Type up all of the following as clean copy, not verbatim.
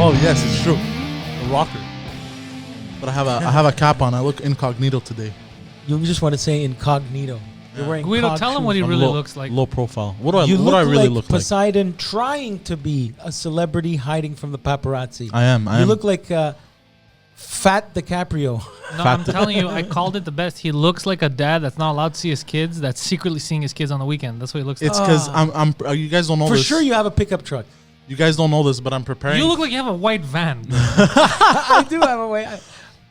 Oh yes, it's true. A rocker. But I have a cap on. I look incognito today. You just want to say incognito. You're wearing Guido, cog tell him what he shoes. really looks like. Low profile. What do I You really look look like? Poseidon trying to be a celebrity hiding from the paparazzi. I am. You look like Fat DiCaprio. No, I'm telling you, I called it the best. He looks like a dad that's not allowed to see his kids, that's secretly seeing his kids on the weekend. That's what he looks like. It's because you guys don't know For this. sure you have a pickup truck. You guys don't know this, but I'm preparing. You look like you have a white van. I do have a way.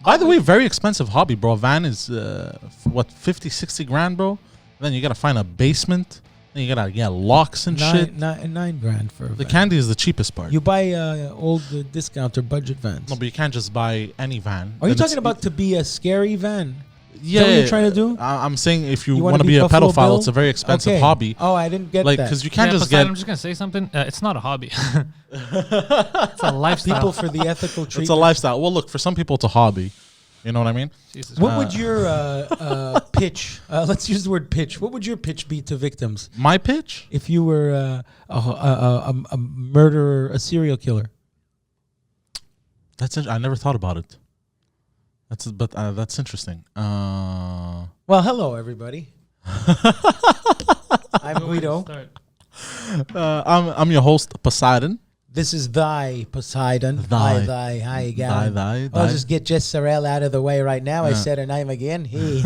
By the way, very expensive hobby, bro. A van is, 50, 60 grand, bro? Then you got to find a basement. Then you got to get locks and shit. $9 grand for a The van. candy is the cheapest part. You buy old discount or budget vans. No, but you can't just buy any van. Are you Then talking about to be a scary van? Yeah, what you're trying to do? I'm saying if you You want wanna to be be a Buffalo pedophile, Bill? it's a very expensive Okay. hobby. Oh, I didn't get Like, that. because you can't just Poseidon, get. I'm just going to say something. It's not a hobby. It's a lifestyle. People for the ethical treatment. It's a lifestyle. Well, look, for some people, it's a hobby. You know what I mean? Jesus What would your pitch? Let's use the word pitch. What would your pitch be to victims My pitch? if you were a murderer, a serial killer? I never thought about it. That's interesting. Well, hello everybody. I'm Guido. Start. I'm your host, Poseidon. This is thy Poseidon. Thy. How you going? Thy. I'll just get Jess Sorrell out of the way right now. I said her name again. Hey.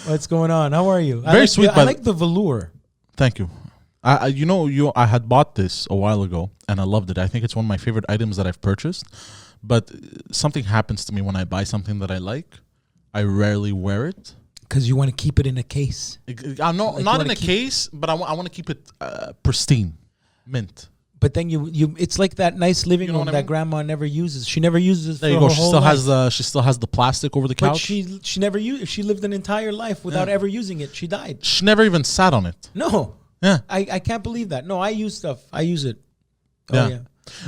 What's going on? How are you? Very sweet, I like the velour. Thank you. I had bought this a while ago and I loved it. I think it's one of my favorite items that I've purchased. But something happens to me when I buy something that I like. I rarely wear it. Because you want to keep it in a case. I'm not Like, not in a case, but I want to keep it pristine, mint. But then you it's like that nice living You know room what I that mean? grandma never uses. She never uses There for you go. her whole life. She still has the plastic over the But couch. she never used. She lived an entire life without ever using it. She died. She never even sat on it. No, Yeah. I can't believe that. No, I use stuff. I use it. Yeah. Oh yeah.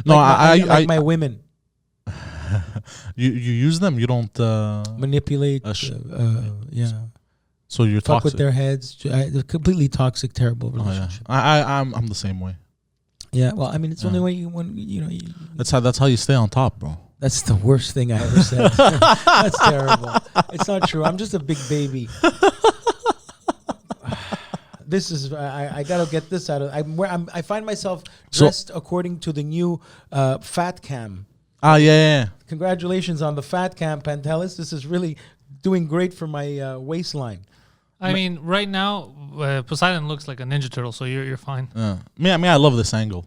No, like my women you use them. You don't. manipulate. Yeah. So you're Fuck toxic. with their heads. A completely toxic, terrible Oh, yeah. relationship. I'm the same way. Yeah. Well, I mean, it's the only way you know. That's how you stay on top, bro. That's the worst thing I ever said. That's terrible. It's not true. I'm just a big baby. This is I gotta get this out of. I find myself dressed according to the new fat cam. Yeah. Congratulations on the fat cam, Pantelis. This is really doing great for my waistline. I mean, right now, Poseidon looks like a Ninja Turtle, so you're fine. I love this angle.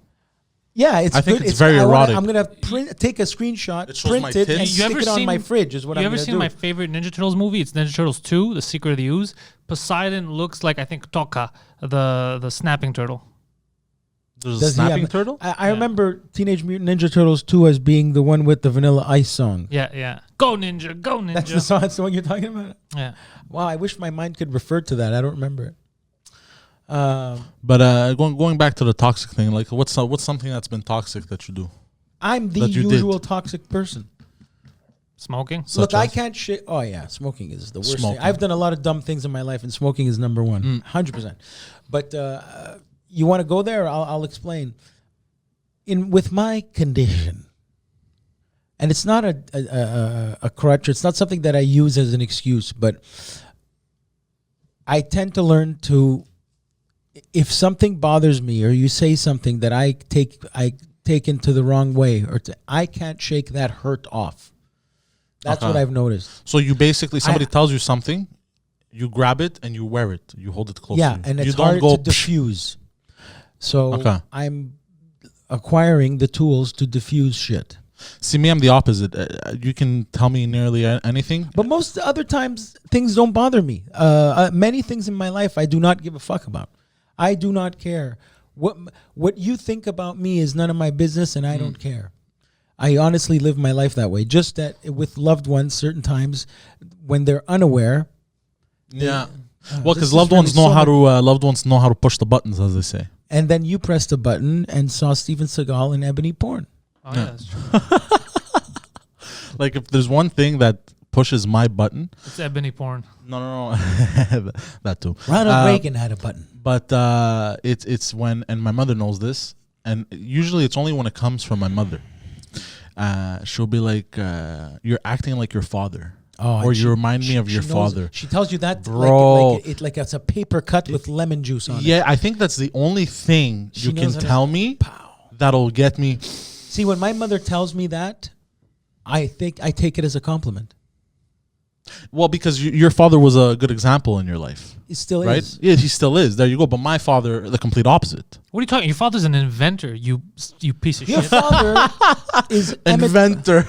Yeah, it's I think good. it's very erotic. I'm gonna take a screenshot, It shows my print it, tits. and You stick it on my fridge. Is what I'm You gonna ever seen do. my favorite Ninja Turtles movie? It's Ninja Turtles 2, The Secret of the Ooze. Poseidon looks like, I think, Toka, the snapping turtle. There's a Does he have- snapping turtle. I remember Teenage Mutant Ninja Turtles 2 as being the one with the Vanilla Ice song. Yeah. Go Ninja, go Ninja. That's the song. That's the one you're talking about. Yeah. Wow, I wish my mind could refer to that. I don't remember it. But going back to the toxic thing, like what's something that's been toxic that you do? I'm the That you usual did. toxic person. Smoking. Such Look, I as? can't shit. Oh yeah, smoking is the worst Smoking. thing. I've done a lot of dumb things in my life, and smoking is number one, 100%. But you want to go there? I'll explain. With my condition, and it's not a crutch. It's not something that I use as an excuse, but I tend to learn to. If something bothers me, or you say something that I take into the wrong way, I can't shake that hurt off. That's Okay. what I've noticed. So you basically somebody tells you something, you grab it and you wear it. You hold it close. Yeah, to you. and you it's don't hard go to diffuse. So Okay. I'm acquiring the tools to diffuse shit. See, me, I'm the opposite. You can tell me nearly anything. But most other times, things don't bother me. Many things in my life I do not give a fuck about. I do not care. What you think about me is none of my business, and I don't care. I honestly live my life that way. Just that with loved ones, certain times when they're unaware. Yeah. Well, this because is loved really ones know so how much- to know how to push the buttons, as they say. And then you pressed a button and saw Steven Seagal in ebony porn. Oh, yeah, that's true. Like if there's one thing that pushes my button, It's ebony porn. no, that too. Ronald Reagan had a button. But it's when, and my mother knows this. and usually it's only when it comes from my mother. She'll be like, "You're acting like your father." Or you remind me of your father. She tells you that, bro. Like it's a paper cut with lemon juice on it. Yeah, I think that's the only thing She you can knows how to- tell me that'll get me. See, when my mother tells me that, I think I take it as a compliment. Well, because your father was a good example in your life, It still right? is. Yeah, he still is. There you go. But my father, the complete opposite. What are you talking? Your father's an inventor. You piece of Your shit. father is Inventor.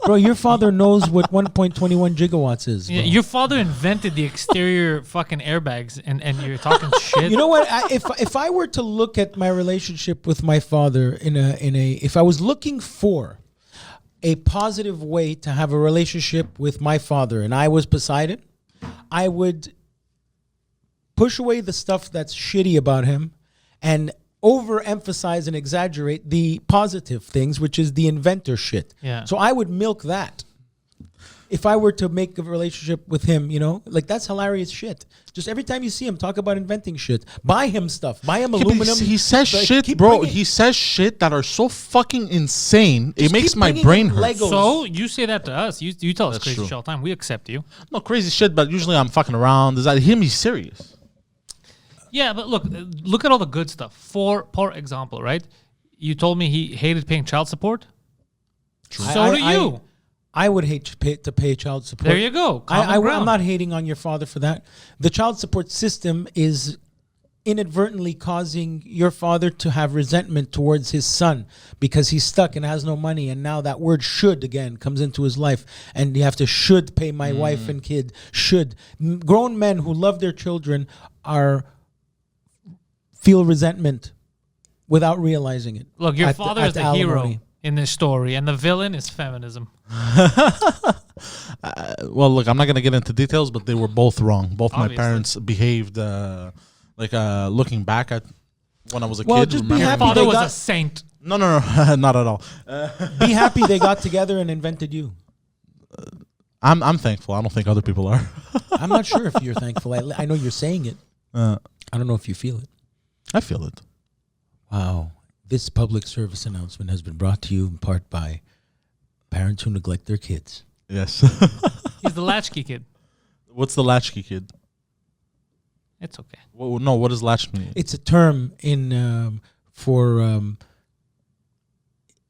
Bro, your father knows what 1.21 gigawatts is. Bro. Yeah, your father invented the exterior fucking airbags, and you're talking shit. You know what? If I were to look at my relationship with my father if I was looking for a positive way to have a relationship with my father, and I was Poseidon, I would push away the stuff that's shitty about him and overemphasize and exaggerate the positive things, which is the inventor shit. Yeah. So I would milk that. If I were to make a relationship with him, like that's hilarious shit. Just every time you see him, talk about inventing shit. Buy him stuff. Buy him aluminum. He says Like, shit, keep bro. bringing- He says shit that are so fucking insane. It Just makes keep my bringing brain in hurt. Legos. So you say that to us. You tell us That's crazy true. shit all the time. We accept you. No crazy shit, but usually I'm fucking around. Does that him? He's serious. Yeah, but look at all the good stuff. For example, right? You told me he hated paying child support. True. So do you. I would hate to pay child support. There you go. Common I'm ground. not hating on your father for that. The child support system is inadvertently causing your father to have resentment towards his son because he's stuck and has no money, and now that word should again comes into his life, and you have to should pay my wife and kid. Should. Grown men who love their children feel resentment without realizing it. Look, your at father at is the hero alimony. in this story, and the villain is feminism. Well, look, I'm not gonna get into details, but they were both wrong. Both Obviously. my parents behaved looking back at when I was a Well, kid. just be Your happy father they was got- a saint. No, not at all. Be happy they got together and invented you. I'm thankful. I don't think other people are. I'm not sure if you're thankful. I know you're saying it. I don't know if you feel it. I feel it. Wow. This public service announcement has been brought to you in part by parents who neglect their kids. Yes. He's the latchkey kid. What's the latchkey kid? It's okay. What does latch mean? It's a term in the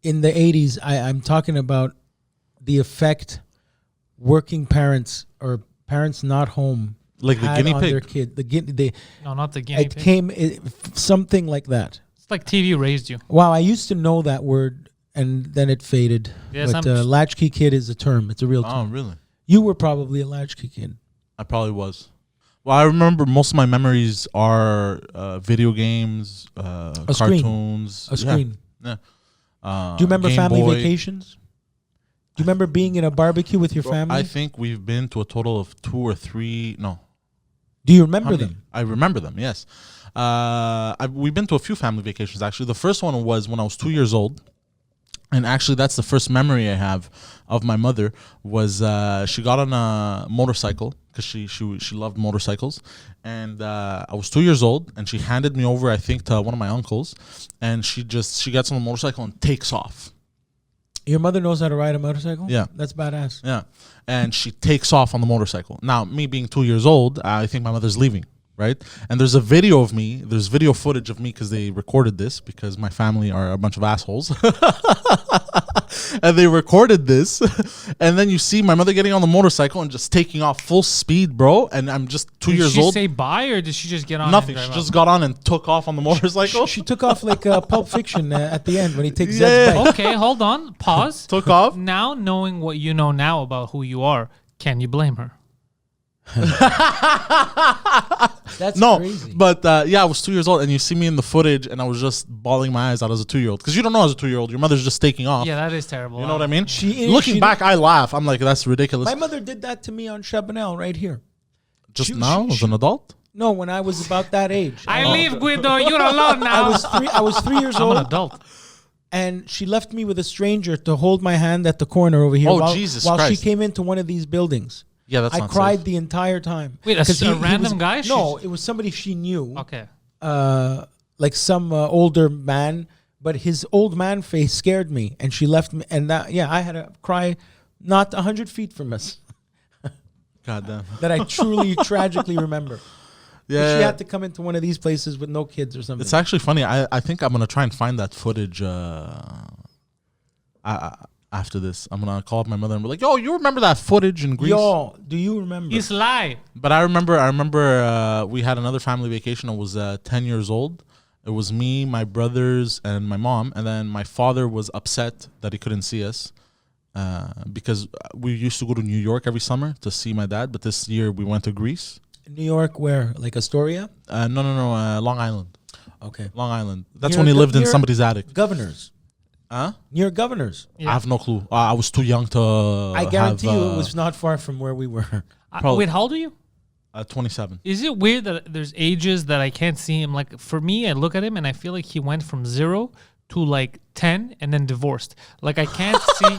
80s. I'm talking about the effect working parents or parents not home Like the had guinea on pig? their kid. No, not the guinea It pig. came something like that. It's like TV raised you. Wow, I used to know that word, and then it faded. Yes, but I'm- latchkey kid is a term. It's a real term. Oh, really? You were probably a latchkey kid. I probably was. Well, I remember most of my memories are video games, screen. cartoons. A screen. Yeah. Do you remember Game family Boy. vacations? Do you remember being in a barbecue with your family? I think we've been to a total of 2 or 3. No. Do you How remember many? them? I remember them, yes. We've been to a few family vacations, actually. The first one was when I was 2 years old. And actually, that's the first memory I have of my mother was she got on a motorcycle because she loved motorcycles. And I was 2 years old, and she handed me over, I think, to one of my uncles. And she gets on the motorcycle and takes off. Your mother knows how to ride a motorcycle? Yeah. That's badass. Yeah. And she takes off on the motorcycle. Now, me being 2 years old, I think my mother's leaving, right? And there's video footage of me because they recorded this because my family are a bunch of assholes. And they recorded this. And then you see my mother getting on the motorcycle and just taking off full speed, bro. And I'm just 2 years Did she old. say bye, or did she just get on? Nothing. And She drive just off? got on and took off on the motorcycle. She took off like Pulp Fiction at the end when he takes Yeah. Zed's bike. Okay, hold on. Pause. Took off. Now, knowing what you know now about who you are, can you blame her? That's No, crazy. but I was 2 years old, and you see me in the footage, and I was just bawling my eyes out as a 2-year-old because you don't know as a 2-year-old, your mother's just taking off. Yeah, that is terrible. You know what I mean? She- Looking she- back, I laugh. I'm like, that's ridiculous. My mother did that to me on Chabanel right here. Just she- now, she- as an adult. No, when I was about that age. I leave, Guido. You're alone now. I was 3 years I'm an old, adult. and she left me with a stranger to hold my hand at the corner over here Oh, while, Jesus while she Christ. came into one of these buildings. Yeah, that's I not cried safe. the entire time. Wait, a 'Cause random guy? No, it was somebody she knew. Okay. like some older man, but his old man face scared me, and she left me. And that, I had to cry, not 100 feet from us. God damn. That I truly tragically remember. Yeah. She had to come into one of these places with no kids or something. It's actually funny. I think I'm gonna try and find that footage. After this, I'm gonna call up my mother and be like, "Yo, you remember that footage in Greece?" Yo, do you remember? He's lie. But I remember we had another family vacation. I was 10 years old. It was me, my brothers, and my mom. And then my father was upset that he couldn't see us because we used to go to New York every summer to see my dad. But this year we went to Greece. New York, where? Like Astoria? No, Long Island. Okay. Long Island. That's Near when he lived in near somebody's attic. Governors. Huh? Near Governors. Yeah. I have no clue. I was too young to. I guarantee you it was not far from where we were. Wait, how old are you? 27. Is it weird that there's ages that I can't see him? Like for me, I look at him and I feel like he went from 0 to like 10 and then divorced. Like I can't see.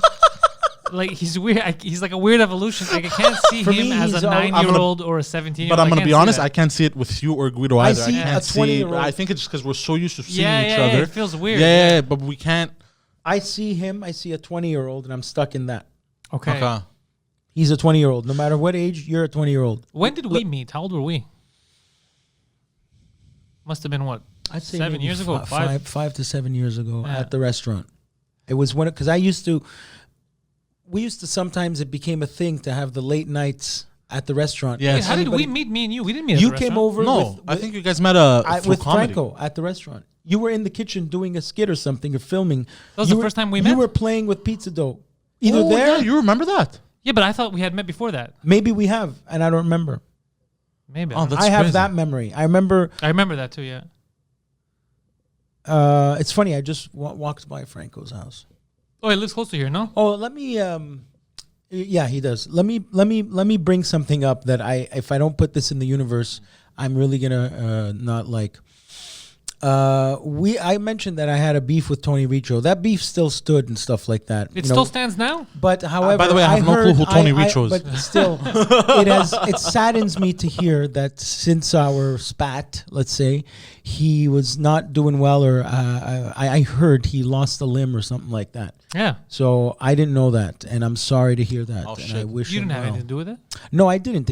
Like he's weird. He's like a weird evolution. Like I can't see For him me, as he's a all- 9-year-old or a 17-year-old. But I'm gonna be honest. I I can't see it with you or Guido I either. see can't a 20-year-old. I think it's because we're so used to seeing each yeah, other. it feels weird. Yeah, but we can't. I see him. I see a 20-year-old, and I'm stuck in that. Okay. Okay. He's a 20-year-old. No matter what age, you're a 20-year-old. When did we meet? How old were we? Must have been what? I'd say 7 maybe years ago. Five. 5 to 7 years ago Yeah. at the restaurant. It was when because we used to sometimes it became a thing to have the late nights at the restaurant. Yeah. Wait, how did we Anybody- meet? Me and you. We didn't meet. At You the came restaurant. over. No, with, I think you guys met through with comedy. Franco at the restaurant. You were in the kitchen doing a skit or something or filming. That was You the were- first time we met? You were playing with pizza dough. Either Oh, there, yeah, you remember that? Yeah, but I thought we had met before that. maybe we have, and I don't remember. Maybe. Oh, that's I have crazy. that memory. I remember. I remember that too. Yeah. It's funny. I just walked by Franco's house. Oh, it lives close to here, no? Oh, let me. Yeah, he does. Let me bring something up that if I don't put this in the universe, I'm really gonna not like. I mentioned that I had a beef with Tony Richo. That beef still stood and stuff like that. It still stands now. But however, by the way, I have no clue who Tony Richo is. But still, it saddens me to hear that since our spat, let's say, he was not doing well, or I heard he lost a limb or something like that. Yeah. So I didn't know that, and I'm sorry to hear that. Oh, and shit. I wish You him didn't have well. anything to do with it. No, I didn't.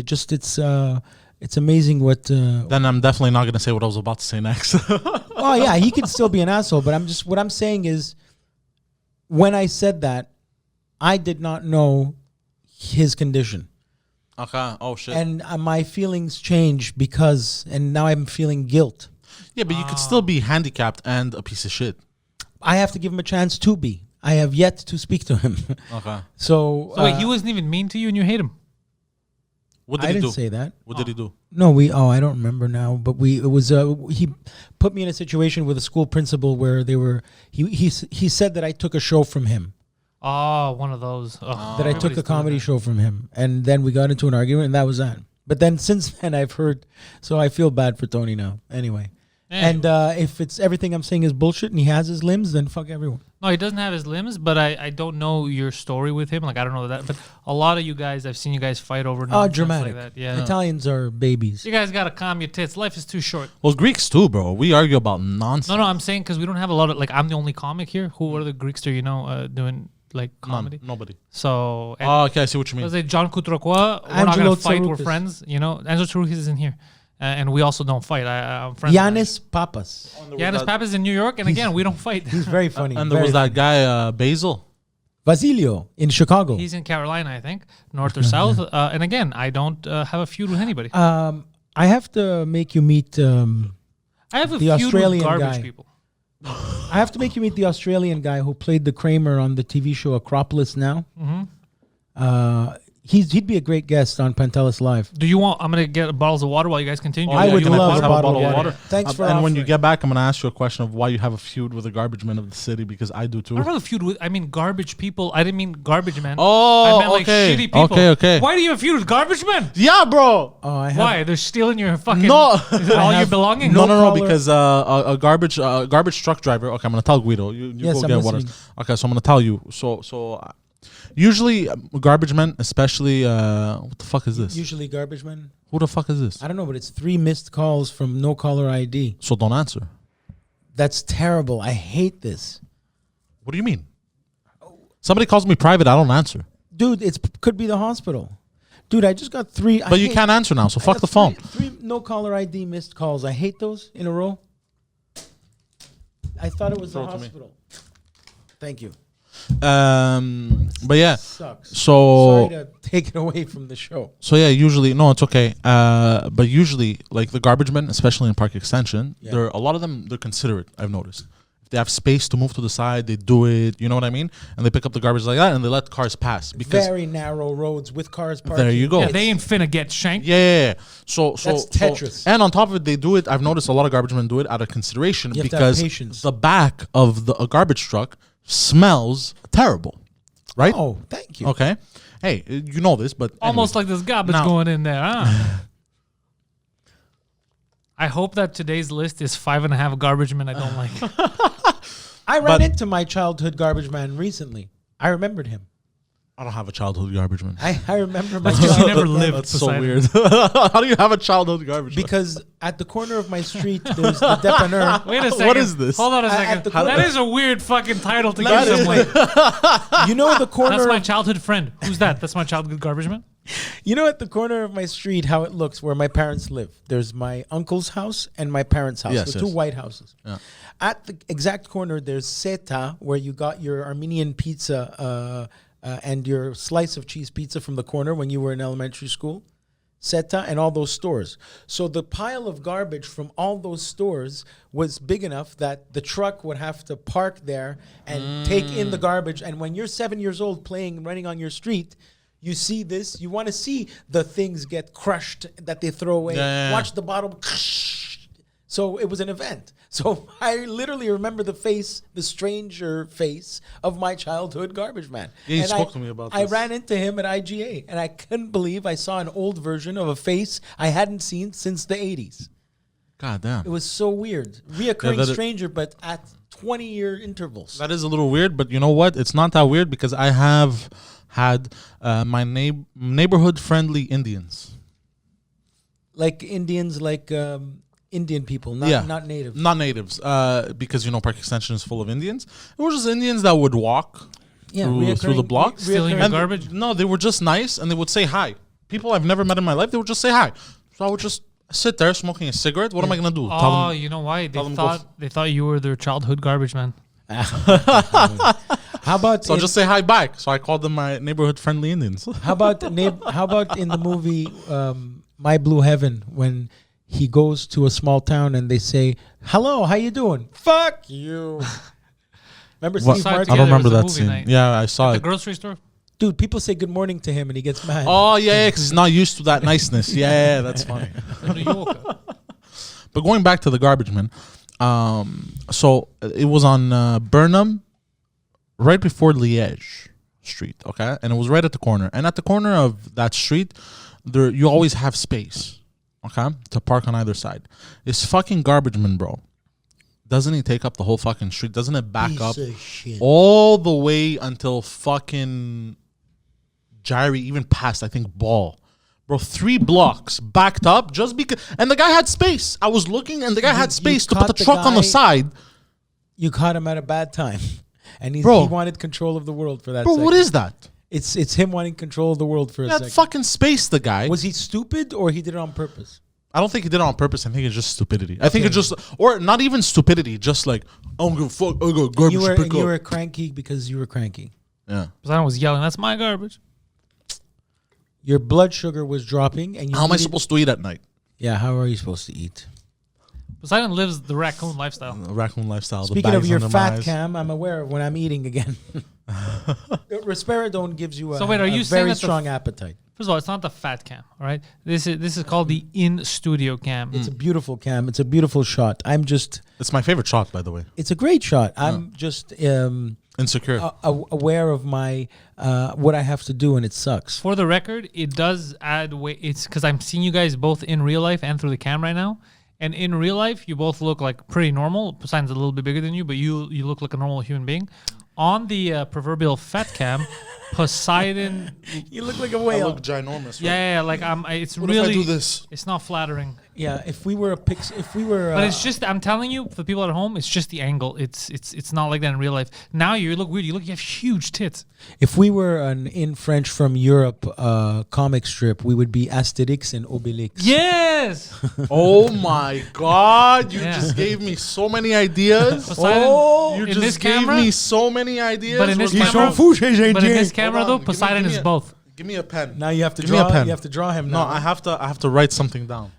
It's amazing what. Then I'm definitely not gonna say what I was about to say next. Oh yeah, he could still be an asshole, but what I'm saying is, when I said that, I did not know his condition, Okay. Oh shit. and my feelings changed and now I'm feeling guilt. yeah, but you could still be handicapped and a piece of shit. I have to give him a chance to be. I have yet to speak to him. Okay. So So wait, he wasn't even mean to you, and you hate him. What did I he didn't do? say that. What did he do? No, I don't remember now, but he put me in a situation with a school principal where he said that I took a show from him, Oh, one of those. Oh, that I took a comedy show from him, and then we got into an argument, and that was that. But then since then I've heard, so I feel bad for Tony now. Anyway. And if it's everything I'm saying is bullshit and he has his limbs, then fuck everyone. No, he doesn't have his limbs, but I don't know your story with him. Like I don't know that, but a lot of you guys, I've seen you guys fight over. Oh, nonsense dramatic. Like that. Yeah. Italians are babies. You guys gotta calm your tits. Life is too short. Well, Greeks too, bro. We argue about nonsense. No, I'm saying because we don't have a lot of like. I'm the only comic here. Who are the Greeks do you know doing like comedy? Nobody. So. Oh, okay. I see what you mean. Let's say John Coutrecois. We're not Angelo gonna fight. We're Tsaroukis. friends. You know, Angelo Tsaroukis isn't here, and we also don't fight. I'm friends. Yanis Papas. Yanis Papas in New York, and again, we don't fight. He's very funny. And there very was that guy Basil. Basilio in Chicago. He's in Carolina, I think, north or south. And again, I don't have a feud with anybody. I have to make you meet. I have a the feud Australian with garbage guy. people. I have to make you meet the Australian guy who played the Kramer on the TV show Acropolis Now. He'd be a great guest on Pantelis Live. Do you want? I'm gonna get bottles of water while you guys continue. Oh, I yeah, would can I love please a have bottle of water. Thanks for And when you offering. get back, I'm gonna ask you a question of why you have a feud with the garbage men of the city, because I do too. I don't have a feud with. I mean, garbage people. I didn't mean garbage men. Oh, I meant like okay. shitty people. Okay. Why do you have a feud with garbage men? Yeah, bro. Oh, I have. Why? They're stealing your fucking. No. Is it all your have belongings? No, collar. because a garbage truck driver. Okay, I'm gonna tell Guido. You Yes, go I'm get water. listening. Okay, so I'm gonna tell you. So usually garbage men, especially what the fuck is this? Usually garbage men. Who the fuck is this? I don't know, but it's 3 missed calls from no caller ID. So don't answer. That's terrible. I hate this. What do you mean? Somebody calls me private, I don't answer. Dude, could be the hospital. Dude, I just got 3. But you can't answer now, so I fuck got the phone. 3 no caller ID missed calls. I hate those in a row. I thought it was the Throw it to me. hospital. Thank you. But yeah, Sucks. so Sorry to take it away from the show. so yeah, usually no, it's okay. But usually, like the garbage men, especially in Park Extension, Yeah. they're a lot of them. They're considerate. I've noticed. If they have space to move to the side, they do it. You know what I mean? And they pick up the garbage like that, and they let cars pass because Very narrow roads with cars parking. there you go. Yeah, they ain't finna get shanked. Yeah. So That's Tetris. and on top of it, they do it. I've noticed a lot of garbage men do it out of consideration You have to have because patience. the back of a garbage truck smells terrible, right? Oh, thank you. Okay. Hey, you know this, but Almost anyway. like this garbage Now- going in there, huh? I hope that today's list is 5.5 garbage men I don't like. I ran But- into my childhood garbage man recently. I remembered him. I don't have a childhood garbage man. I remember my That's because you childhood never lived. That's so Poseidon. weird. How do you have a childhood garbage man? because at the corner of my street there's the dépanneur. Wait a second. What is this? Hold on a At second. the That corner- is a weird fucking title to Let give me someone. explain. You know the corner. That's my childhood friend. Who's that? That's my childhood garbage man? You know at the corner of my street how it looks where my parents live. There's my uncle's house and my parents' house. Yes, the two yes. white houses. Yeah. At the exact corner there's Seta where you got your Armenian pizza and your slice of cheese pizza from the corner when you were in elementary school. Seta and all those stores. So the pile of garbage from all those stores was big enough that the truck would have to park there and take in the garbage. And when you're 7 years old playing, running on your street, you see this, you want to see the things get crushed that they throw away. Yeah. Watch the bottle. So it was an event. So I literally remember the face, the stranger face of my childhood garbage man. Yeah, you And spoke to me about I this. ran into him at IGA, and I couldn't believe I saw an old version of a face I hadn't seen since the 80s. God damn. It was so weird. Reoccurring that is- stranger, but at 20-year intervals. That is a little weird, but you know what? It's not that weird because I have had my neighborhood friendly Indians. Like Indians, like Indian people, not native. Not natives, because you know Park Extension is full of Indians. It was just Indians that would walk Yeah, through the reoccurring- block. Stealing your And garbage? No, they were just nice and they would say hi. People I've never met in my life, they would just say hi. So I would just sit there smoking a cigarette. What am I gonna do? Tell Oh, them- you know why? tell them go They thought you were their childhood garbage man. How about so I'll just say hi back. So I called them my neighborhood friendly Indians. how about in the movie My Blue Heaven when he goes to a small town and they say, "Hello, how you doing?" Fuck you. Remember What? Steve Saw it Martin? I don't together. remember It was a that movie scene. night. Yeah, I saw The it. grocery store. Dude, people say good morning to him and he gets mad. Oh yeah, because he's not used to that niceness. Yeah, that's funny. New York. But going back to the garbage man, so it was on Burnham, right before Liège Street, okay, and it was right at the corner. And at the corner of that street, there you always have space, okay, to park on either side. This fucking garbage man, bro, doesn't he take up the whole fucking street? Doesn't it back Piece up of shit. all the way until fucking Gyrie, even past I think Ball? Bro, 3 blocks backed up just because, and the guy had space. I was looking, and the guy had You space to put caught the the truck on the guy- side. You caught him at a bad time, and he Bro. wanted control of the world for that. Bro, second. what is that? It's him wanting control of the world for a He had second. fucking space, the guy. Was he stupid or he did it on purpose? I don't think he did it on purpose. I think it's just stupidity. I think it's just, or not even stupidity, just like, I don't give a fuck, I got garbage You to were pick and you up. were cranky because you were cranky. Yeah. Poseidon was yelling, "That's my garbage." Your blood sugar was dropping, and you How am I needed- supposed to eat at night? Yeah, how are you supposed to eat? Poseidon lives the raccoon lifestyle. Raccoon lifestyle. the Speaking of bags your under my fat eyes. cam, I'm aware of when I'm eating again. Risperidone gives you a, So wait, are a you saying very that the strong appetite. First of all, it's not the fat cam, all right? This is called the in studio cam. It's a beautiful cam. It's a beautiful shot. It's my favorite shot, by the way. It's a great shot. I'm just Insecure. aware of my what I have to do, and it sucks. For the record, it does add weight. It's because I'm seeing you guys both in real life and through the cam right now. And in real life, you both look like pretty normal. Poseidon's a little bit bigger than you, but you look like a normal human being. On the proverbial fat cam, Poseidon. You look like a I whale. look ginormous. Right? Yeah, like it's What really. if I do this? It's not flattering. Yeah, if we were But it's just, I'm telling you, for the people at home, it's just the angle. It's not like that in real life. Now you look weird. You have huge tits. if we were an in French from Europe comic strip, we would be Asterix and Obelix. Yes. Oh my God! You Yeah. just gave me so many ideas. Poseidon, You in just this gave camera, me so many ideas. But in this Where's my camera- phone? but in this camera Hold on, though, Poseidon give me is a- both. Give me a pen. Now you have to Give me a draw. pen. You have to draw him No, now. I have to write something down.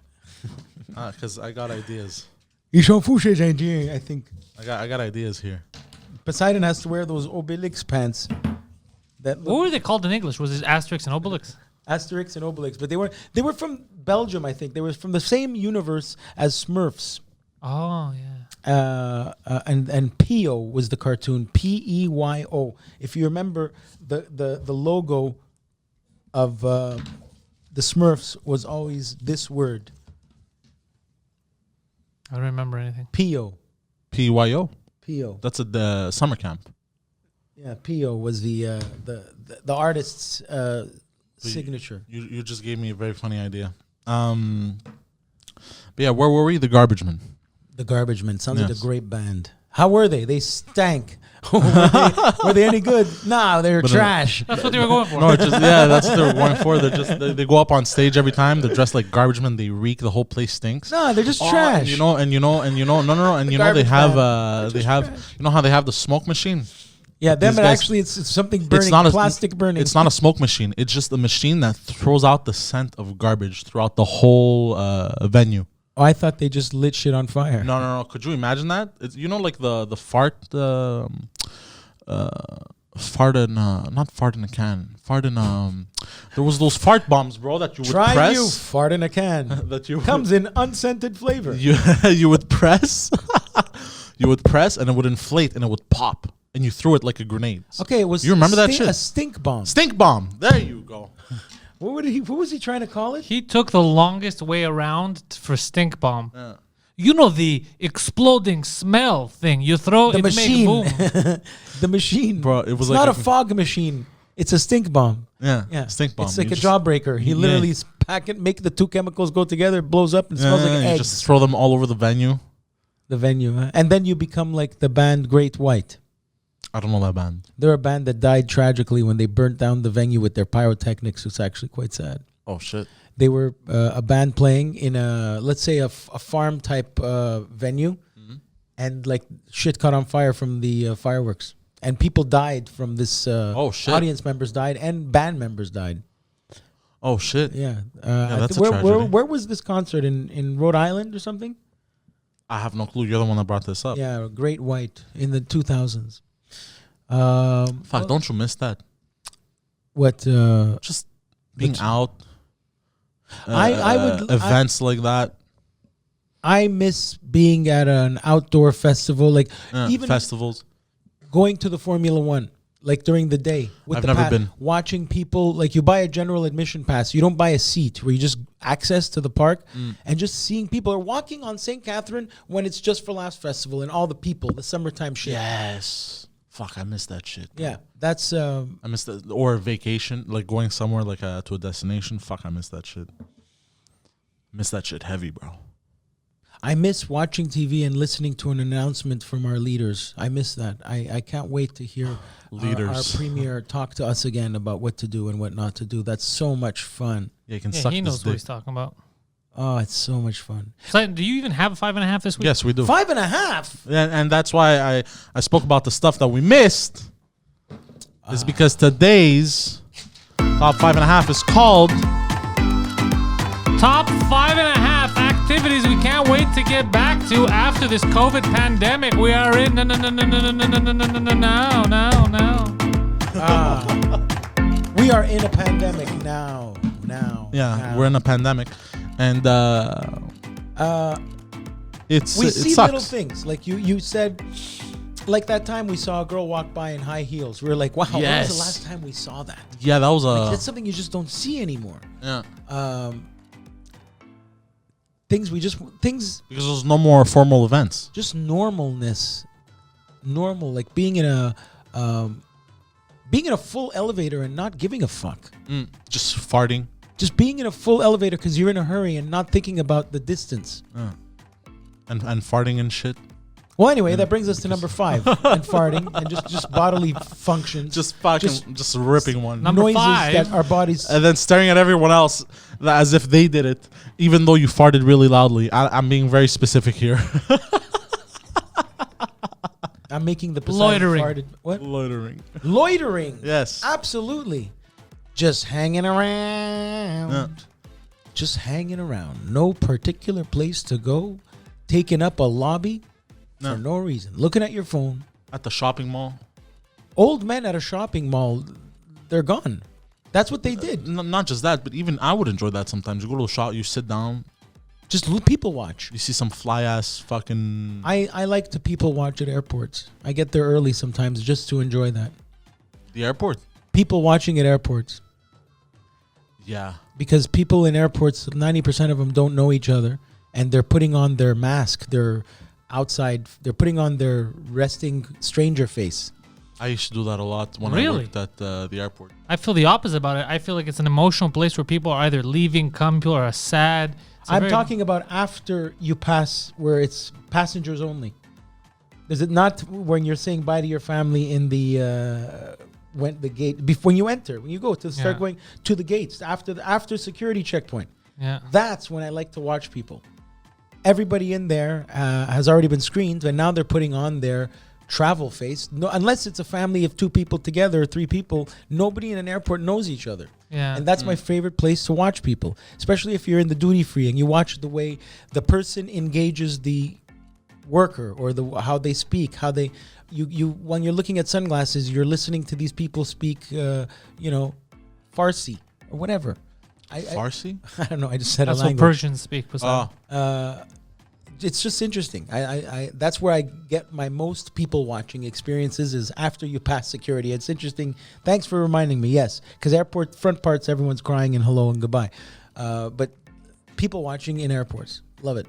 Because I got ideas. Ils sont fous chez Indien, I think. I got ideas here. Poseidon has to wear those Obelix pants. That What were they called in English? Was it Asterix and Obelix? Asterix and Obelix, but they were from Belgium, I think. They were from the same universe as Smurfs. Oh yeah. And Peo was the cartoon, Peyo. If you remember, the logo of the Smurfs was always this word, I don't remember anything. Peo. PYO. Peo. That's at the summer camp. Yeah, Peo was the artist's signature. You just gave me a very funny idea. But yeah, where were we? The Garbage Men. The Garbage Men sounds like Yes. a great band. How were they? They stank. were they any good? No, they're trash. That's what they were going for. No, it's just that's what they were going for. They go up on stage every time. They're dressed like garbage men. They reek. The whole place stinks. No, they're just Oh, trash. and no, and you know, and they garbage have man. they have you know how they have the smoke machine. Yeah, them These but guys- actually it's something burning, not a- plastic burning. It's not a smoke machine. It's just a machine that throws out the scent of garbage throughout the whole venue. Oh, I thought they just lit shit on fire. No. Could you imagine that? It's, you know, like the fart, fart in not fart in a can, fart in There was those fart bombs, bro, that you would Try press. you fart in a can. That you Comes in unscented flavor. you would press, you would press, and it would inflate and it would pop, and you threw it like a grenade. Okay, it was You remember that sti- shit? a stink bomb. Stink bomb. There you go. What was he trying to call it? He took the longest way around for stink bomb. Yeah. You know the exploding smell thing. You throw The it, machine. make boom. The machine. Bro, it was it's like not a- a fog machine. It's a stink bomb. Yeah. Yeah, Stink bomb. It's like You a just- jawbreaker. He Yeah. literally pack it, make the two chemicals go together, it blows up, and Yeah, smells like you eggs. just throw them all over the venue. The venue, huh? And then you become like the band Great White. I don't know that band. They're a band that died tragically when they burnt down the venue with their pyrotechnics. It's actually quite sad. Oh shit. They were a band playing in a, let's say, a farm type venue, and like shit caught on fire from the fireworks, and people died from this. Oh, shit. Audience members died and band members died. Oh shit. Yeah, that's a where tragedy. was this concert in Rhode Island or something? I have no clue. You're the one that brought this up. Yeah, Great White in the 2000s. Fuck, don't you miss that? What? Just being But- out. I would- events like that. I miss being at an outdoor festival, like even festivals. going to the Formula One, like during the day. With I've the never been. Watching people, like you buy a general admission pass. You don't buy a seat where you just access to the park and just seeing people are walking on St. Catherine when it's just for Laughs Festival and all the people, the summertime shit. Yes. Fuck, I miss that shit. Yeah, that's I miss that. Or vacation, like going somewhere like to a destination. Fuck, I miss that shit. Miss that shit heavy, bro. I miss watching TV and listening to an announcement from our leaders. I miss that. I can't wait to hear Leaders. our premier talk to us again about what to do and what not to do. That's so much fun. Yeah, you can Yeah, suck he this knows what dick. he's talking about. Oh, it's so much fun. So, do you even have a 5.5 this week? Yes, we do. 5.5. And that's why I spoke about the stuff that we missed. Is because today's top 5.5 is called Top 5.5 activities we can't wait to get back to after this COVID pandemic we are in. No. We are in a pandemic now. yeah, we're in a pandemic, and it's We it see sucks. little things like you said, like that time we saw a girl walk by in high heels. We were like, wow, when was Yes. the last time we saw that? Yeah, that was That's something you just don't see anymore. yeah. Things Because there's no more formal events. just normalness, normal, like being in a full elevator and not giving a fuck. Just farting. Just being in a full elevator because you're in a hurry and not thinking about the distance. And farting and shit. Well, anyway, that brings us to number 5. And farting and just bodily functions. Just fucking, just ripping one. Number noises 5. that our bodies... And then staring at everyone else as if they did it, even though you farted really loudly. I'm being very specific here. I'm making the Poseidon Loitering. farted. What? Loitering. Loitering. Yes. Absolutely. Just hanging around. Yeah. Just hanging around. No particular place to go. Taking up a lobby for no reason. Looking at your phone. At the shopping mall. Old men at a shopping mall, they're gone. That's what they did. Not just that, but even I would enjoy that sometimes. You go to a shop, you sit down, Just people watch. you see some fly ass fucking. I like to people watch at airports. I get there early sometimes just to enjoy that. The airport. People watching at airports. Yeah. Because people in airports, 90% of them don't know each other, and they're putting on their mask, they're putting on their resting stranger face. I used to do that a lot when I Really? worked at the airport. I feel the opposite about it. I feel like it's an emotional place where people are either leaving, come, people are sad. I'm talking about after you pass, where it's passengers only. Is it not when you're saying bye to your family in the when the gate when you enter, when you go to start going to the gates after security checkpoint? Yeah. That's when I like to watch people. Everybody in there has already been screened, and now they're putting on their travel face. No, unless it's a family of 2 people together or 3 people, nobody in an airport knows each other. Yeah. And that's my favorite place to watch people, especially if you're in the duty free and you watch the way the person engages the worker or how they speak, how they you when you're looking at sunglasses, you're listening to these people speak Farsi or whatever. Farsi? I don't know. I just said That's a what language. Persians speak. Poseidon. It's just interesting. I that's where I get my most people watching experiences is after you pass security. It's interesting. Thanks for reminding me. Yes, because airport front parts, everyone's crying and hello and goodbye. But people watching in airports, love it.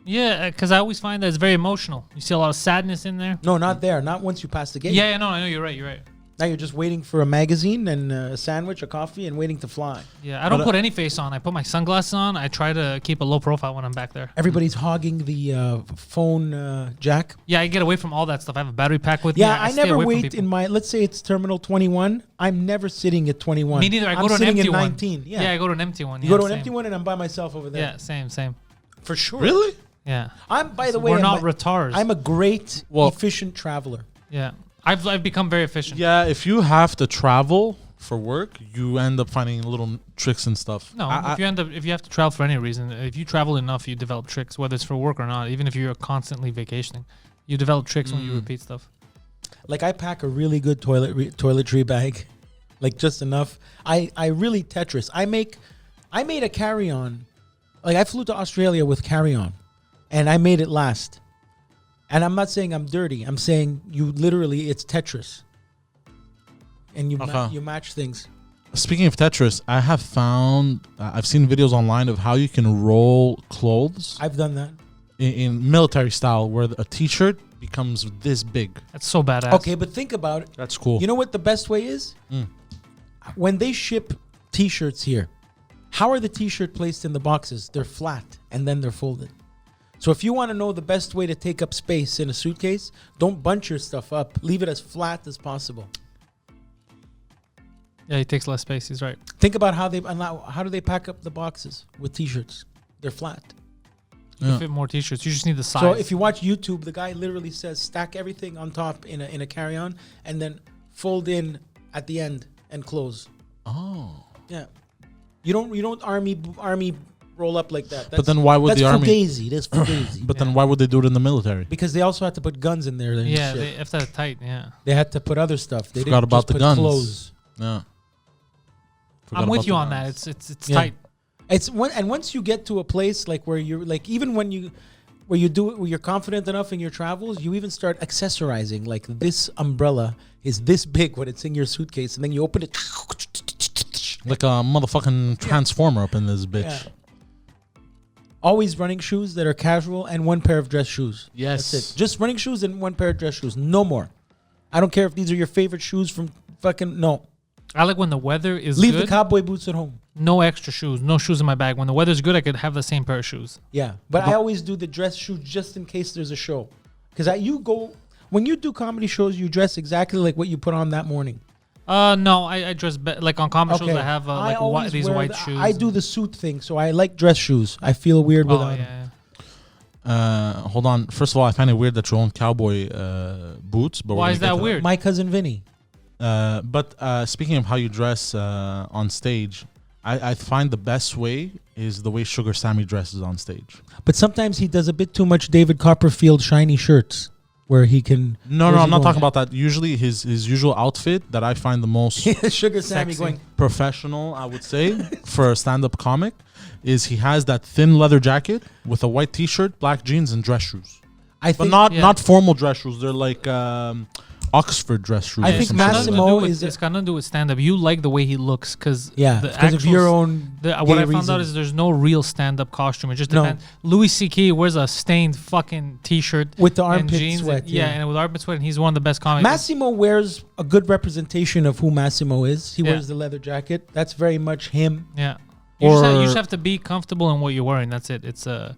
Yeah, because I always find that it's very emotional. You see a lot of sadness in there. No, not there. Not once you pass the gate. Yeah, no, I know you're right. You're right. Now you're just waiting for a magazine and a sandwich, a coffee, and waiting to fly. Yeah, I don't put any face on. I put my sunglasses on. I try to keep a low profile when I'm back there. Everybody's hogging the phone jack. Yeah, I get away from all that stuff. I have a battery pack with me. Yeah, I stay never away from wait people. in my. Let's say it's terminal 21. I'm never sitting at 21. Me neither. I I'm go to an sitting empty at one. 19. Yeah. Yeah, I go to an empty one. You Yeah, go to an same. empty one, and I'm by myself over there. Yeah, same. For sure. Really? Yeah. I'm. By the way, we're not retards. I'm a great, efficient traveler. Yeah. I've become very efficient. Yeah, if you have to travel for work, you end up finding little tricks and stuff. No, if you have to travel for any reason, if you travel enough, you develop tricks, whether it's for work or not. Even if you're constantly vacationing, you develop tricks when you repeat stuff. Like I pack a really good toiletry bag, like just enough. I really Tetris. I made a carry-on. Like I flew to Australia with carry-on, and I made it last. And I'm not saying I'm dirty. I'm saying it's Tetris. And you match things. Speaking of Tetris, I have found, I've seen videos online of how you can roll clothes I've done that. in military style, where a t-shirt becomes this big. That's so badass. Okay, but think about it. That's cool. You know what the best way is? When they ship T-shirts here, how are the T-shirt placed in the boxes? They're flat, and then they're folded. So if you want to know the best way to take up space in a suitcase, don't bunch your stuff up. Leave it as flat as possible. Yeah, it takes less space. He's right. Think about how do they pack up the boxes with T-shirts? They're flat. You fit more T-shirts. You just need the size. So if you watch YouTube, the guy literally says stack everything on top in a carry-on and then fold in at the end and close. Oh. Yeah. You don't army roll up like that. But then why would the army? That's fugazi. But then why would they do it in the military? Because they also had to put guns in there. And yeah, shit. they have to have tight. Yeah. They had to put other stuff. They Forgot didn't about just the put guns. clothes. Yeah. I'm with you on that. It's Yeah. tight. And once you get to a place like where you're like even when you're confident enough in your travels, you even start accessorizing. Like this umbrella is this big when it's in your suitcase, and then you open it. Like a motherfucking transformer up in this bitch. Yeah. Always running shoes that are casual and one pair of dress shoes. Yes. That's it. Just running shoes and one pair of dress shoes. No more. I don't care if these are your favorite shoes from fucking no. I like when the weather is Leave good. the cowboy boots at home. No extra shoes. No shoes in my bag. When the weather's good, I could have the same pair of shoes. Yeah, but I always do the dress shoes just in case there's a show. Because when you do comedy shows, you dress exactly like what you put on that morning. No, I dress like on comedy shows. I have always these wear white shoes. I do the suit thing, so I like dress shoes. I feel weird Oh without them. yeah. Hold on. First of all, I find it weird that you own cowboy boots. But Why is that weird? My cousin Vinny. But speaking of how you dress on stage, I find the best way is the way Sugar Sammy dresses on stage. But sometimes he does a bit too much David Copperfield shiny shirts where he can... No, where's I'm he not going? talking about that. Usually his usual outfit that I find the most Sugar Sammy Sexy. going... professional, I would say, for a stand-up comic, is he has that thin leather jacket with a white t-shirt, black jeans, and dress shoes. I But think not formal dress shoes. They're like Oxford dress shoes. I or think some shit like that. Massimo is... It's got nothing to do with stand up. You like the way he looks because because of your own... what I gay found out reason. is there's no real stand up costume. It just No. depends. Louis C.K. wears a stained fucking t-shirt With the and armpit jeans. sweat. And with armpit sweat, and he's one of the best comics. Massimo wears a good representation of who Massimo is. He Yeah. wears the leather jacket. That's very much him. Yeah. You just Or- have to be comfortable in what you're wearing. That's it. It's yeah.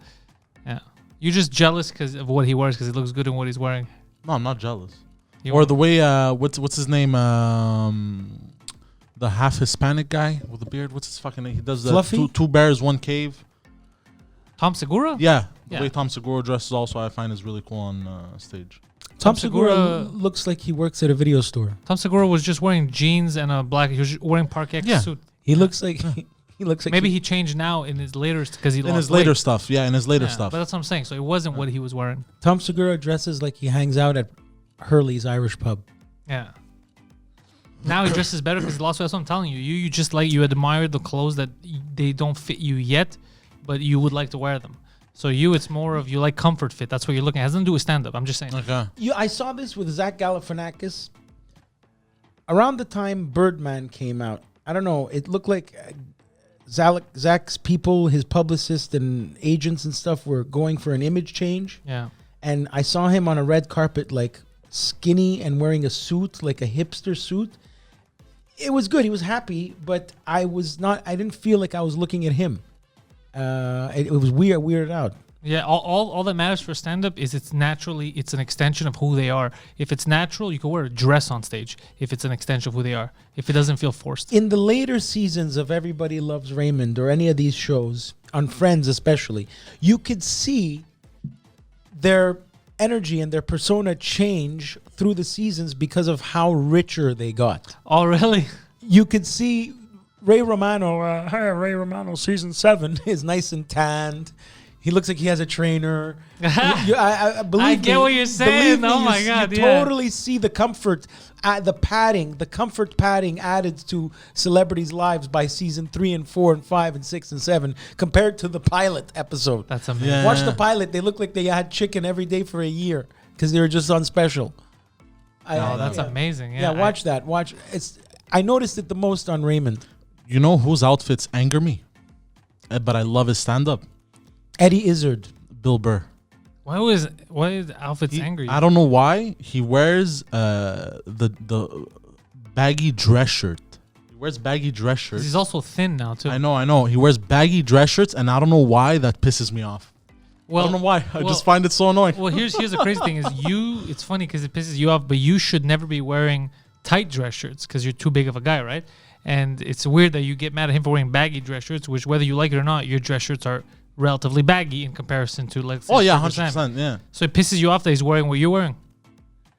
You're just jealous because of what he wears because it looks good in what he's wearing. No, I'm not jealous. You Or are- the way what's his name? The half Hispanic guy with the beard. What's his fucking name? He does the Fluffy? two bears, one cave. Tom Segura? Yeah, the Yeah. way Tom Segura dresses also I find is really cool on stage. Tom Tom Segura Segura- looks like he works at a video store. Tom Segura was just wearing jeans and a black. He was just wearing Park X Yeah. suit. He looks like he looks like Maybe he changed now in his later because he In lost his later weight. stuff, yeah, in his later Yeah, stuff. But that's what I'm saying. So it wasn't what he was wearing. Tom Segura dresses like he hangs out at Hurley's Irish pub. Yeah. Now he dresses better because he lost weight. That's what I'm telling you. You just like you admire the clothes that they don't fit you yet, but you would like to wear them. So it's more of you like comfort fit. That's what you're looking at. It has nothing to do with stand up. I'm just saying. Okay. I saw this with Zach Galifianakis around the time Birdman came out. I don't know. It looked like Zach's people, his publicists and agents and stuff, were going for an image change. Yeah. And I saw him on a red carpet, like skinny and wearing a suit, like a hipster suit. It was good. He was happy, but I didn't feel like I was looking at him. It was weirded out. Yeah, all that matters for stand-up is it's an extension of who they are. If it's natural, you can wear a dress on stage. If it's an extension of who they are. If it doesn't feel forced. In the later seasons of Everybody Loves Raymond or any of these shows, on Friends especially, you could see their energy and their persona change through the seasons because of how richer they got. Oh, really? You could see Ray Romano, Ray Romano season 7 is nice and tanned. He looks like he has a trainer. I believe I get me, what you're saying. believe me, Oh my you God, yeah. totally see the comfort, the comfort padding added to celebrities' lives by season 3 and 4 and 5 and 6 and 7 compared to the pilot episode. That's amazing. Yeah. Watch the pilot; they look like they had chicken every day for a year because they were just on special. Oh, that's amazing. Yeah, watch that. Watch it's. I noticed it the most on Raymond. You know whose outfits anger me, but I love his stand-up. Eddie Izzard. Bill Burr. Why is outfits angry? I don't know why he wears the baggy dress shirt. He wears baggy dress shirts. He's also thin now too. I know. He wears baggy dress shirts, and I don't know why that pisses me off. I don't know why. I just find it so annoying. Well, here's the crazy thing is it's funny because it pisses you off, but you should never be wearing tight dress shirts because you're too big of a guy, right? And it's weird that you get mad at him for wearing baggy dress shirts, which whether you like it or not, your dress shirts are relatively baggy in comparison to like. Oh yeah, 100%. Yeah. So it pisses you off that he's wearing what you're wearing.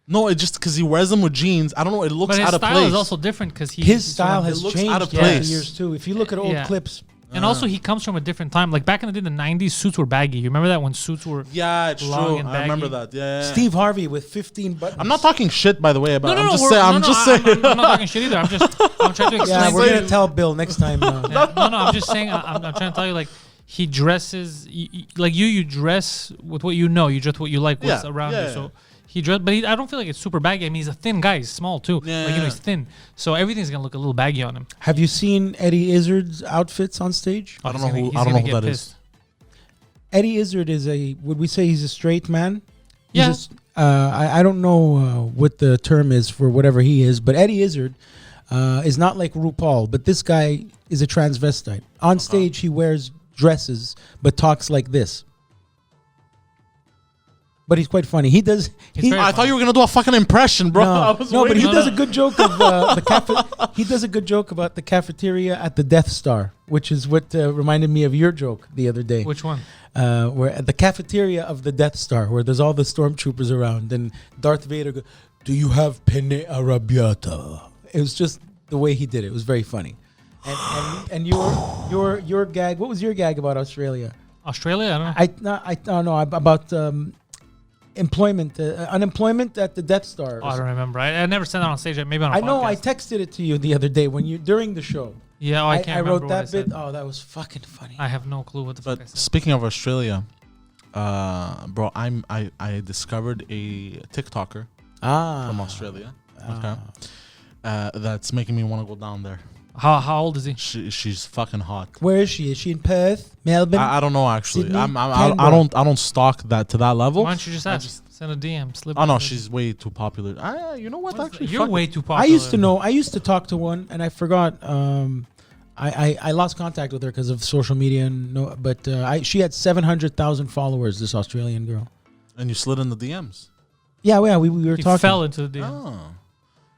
No, it just because he wears them with jeans. I don't know. It looks But his out of style place. is also different because His style has looks changed out of throughout the place. years too. If you look at old Yeah. clips, And also he comes from a different time. Like back in the day, the 90s, suits were baggy. You remember that when suits were? Yeah, it's long true. and I remember baggy. that. Yeah. Steve Harvey with 15 buttons. I'm not talking shit, by the way. But I'm just we're- saying. I'm just saying. I'm not talking shit either. I'm trying to explain. Yeah, we're to gonna you- tell Bill next time. Yeah. No, I'm just saying. I'm trying to tell you, like he dresses like you dress with what you know. You dress what you like. What's Yeah, around yeah, you. So he dress, but I don't feel like it's super baggy. I mean, he's a thin guy. He's small too. Yeah, Like yeah. he's thin. So everything's gonna look a little baggy on him. Have you seen Eddie Izzard's outfits on stage? I don't He's know gonna- who. he's I don't gonna know who get that pissed. is. Eddie Izzard is would we say he's a straight man? Yeah. I don't know what the term is for whatever he is, but Eddie Izzard, is not like RuPaul, but this guy is a transvestite. On stage, he wears dresses, but talks like this. But he's quite funny. He does. I thought you were gonna do a fucking impression, bro. No, but he does a good joke of he does a good joke about the cafeteria at the Death Star, which is what reminded me of your joke the other day. Which one? Where at the cafeteria of the Death Star, where there's all the stormtroopers around, and Darth Vader goes, "Do you have penne arrabbiata?" It was just the way he did it. It was very funny. And your gag. What was your gag about Australia? Australia? I don't know. I don't know about employment, unemployment at the Death Star. Oh, I don't remember. I never said that on stage. Maybe on a I know. podcast. I texted it to you the other day during the show. Yeah, I can't remember wrote what that I said. bit. Oh, that was fucking funny. I have no clue what the fuck I But said. speaking of Australia, bro, I discovered a TikToker from Australia. Okay, that's making me want to go down there. How old is he? She's fucking hot. Where is she? Is she in Perth, Melbourne? I don't know actually. Sydney? I don't stalk that to that level. Why don't you just ask? Send a DM. Slip Oh no, it. she's way too popular. You know what? Actually, You're way too popular. I used to talk to one, and I forgot. I lost contact with her because of social media, but she had 700,000 followers. This Australian girl. And you slid in the DMs. Yeah, we were He talking. fell into the DM. Oh.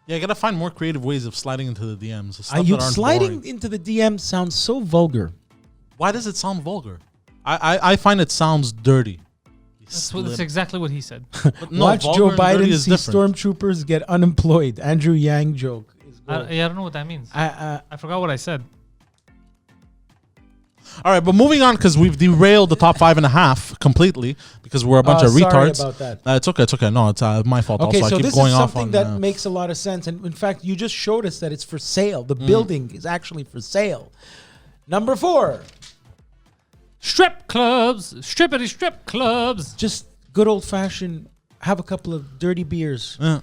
Yeah, you gotta find more creative ways of sliding into the DMs. Stuff Are you that aren't sliding boring. into the DM sounds so vulgar. Why does it sound vulgar? I find it sounds dirty. That's exactly what he said. No, Watch vulgar Joe and dirty Biden is see different. stormtroopers get unemployed. Andrew Yang joke. Is gold. I don't know what that means. I forgot what I said. All right, but moving on because we've derailed the top 5.5 completely because we're a bunch of retards. Sorry about that. It's okay. It's okay. No, it's my fault. Okay, also, so I keep this going is off something on that makes a lot of sense. And in fact, you just showed us that it's for sale. The building is actually for sale. Number 4. Strip clubs. Strippity strip clubs. Just good old fashioned, have a couple of dirty beers. Yeah.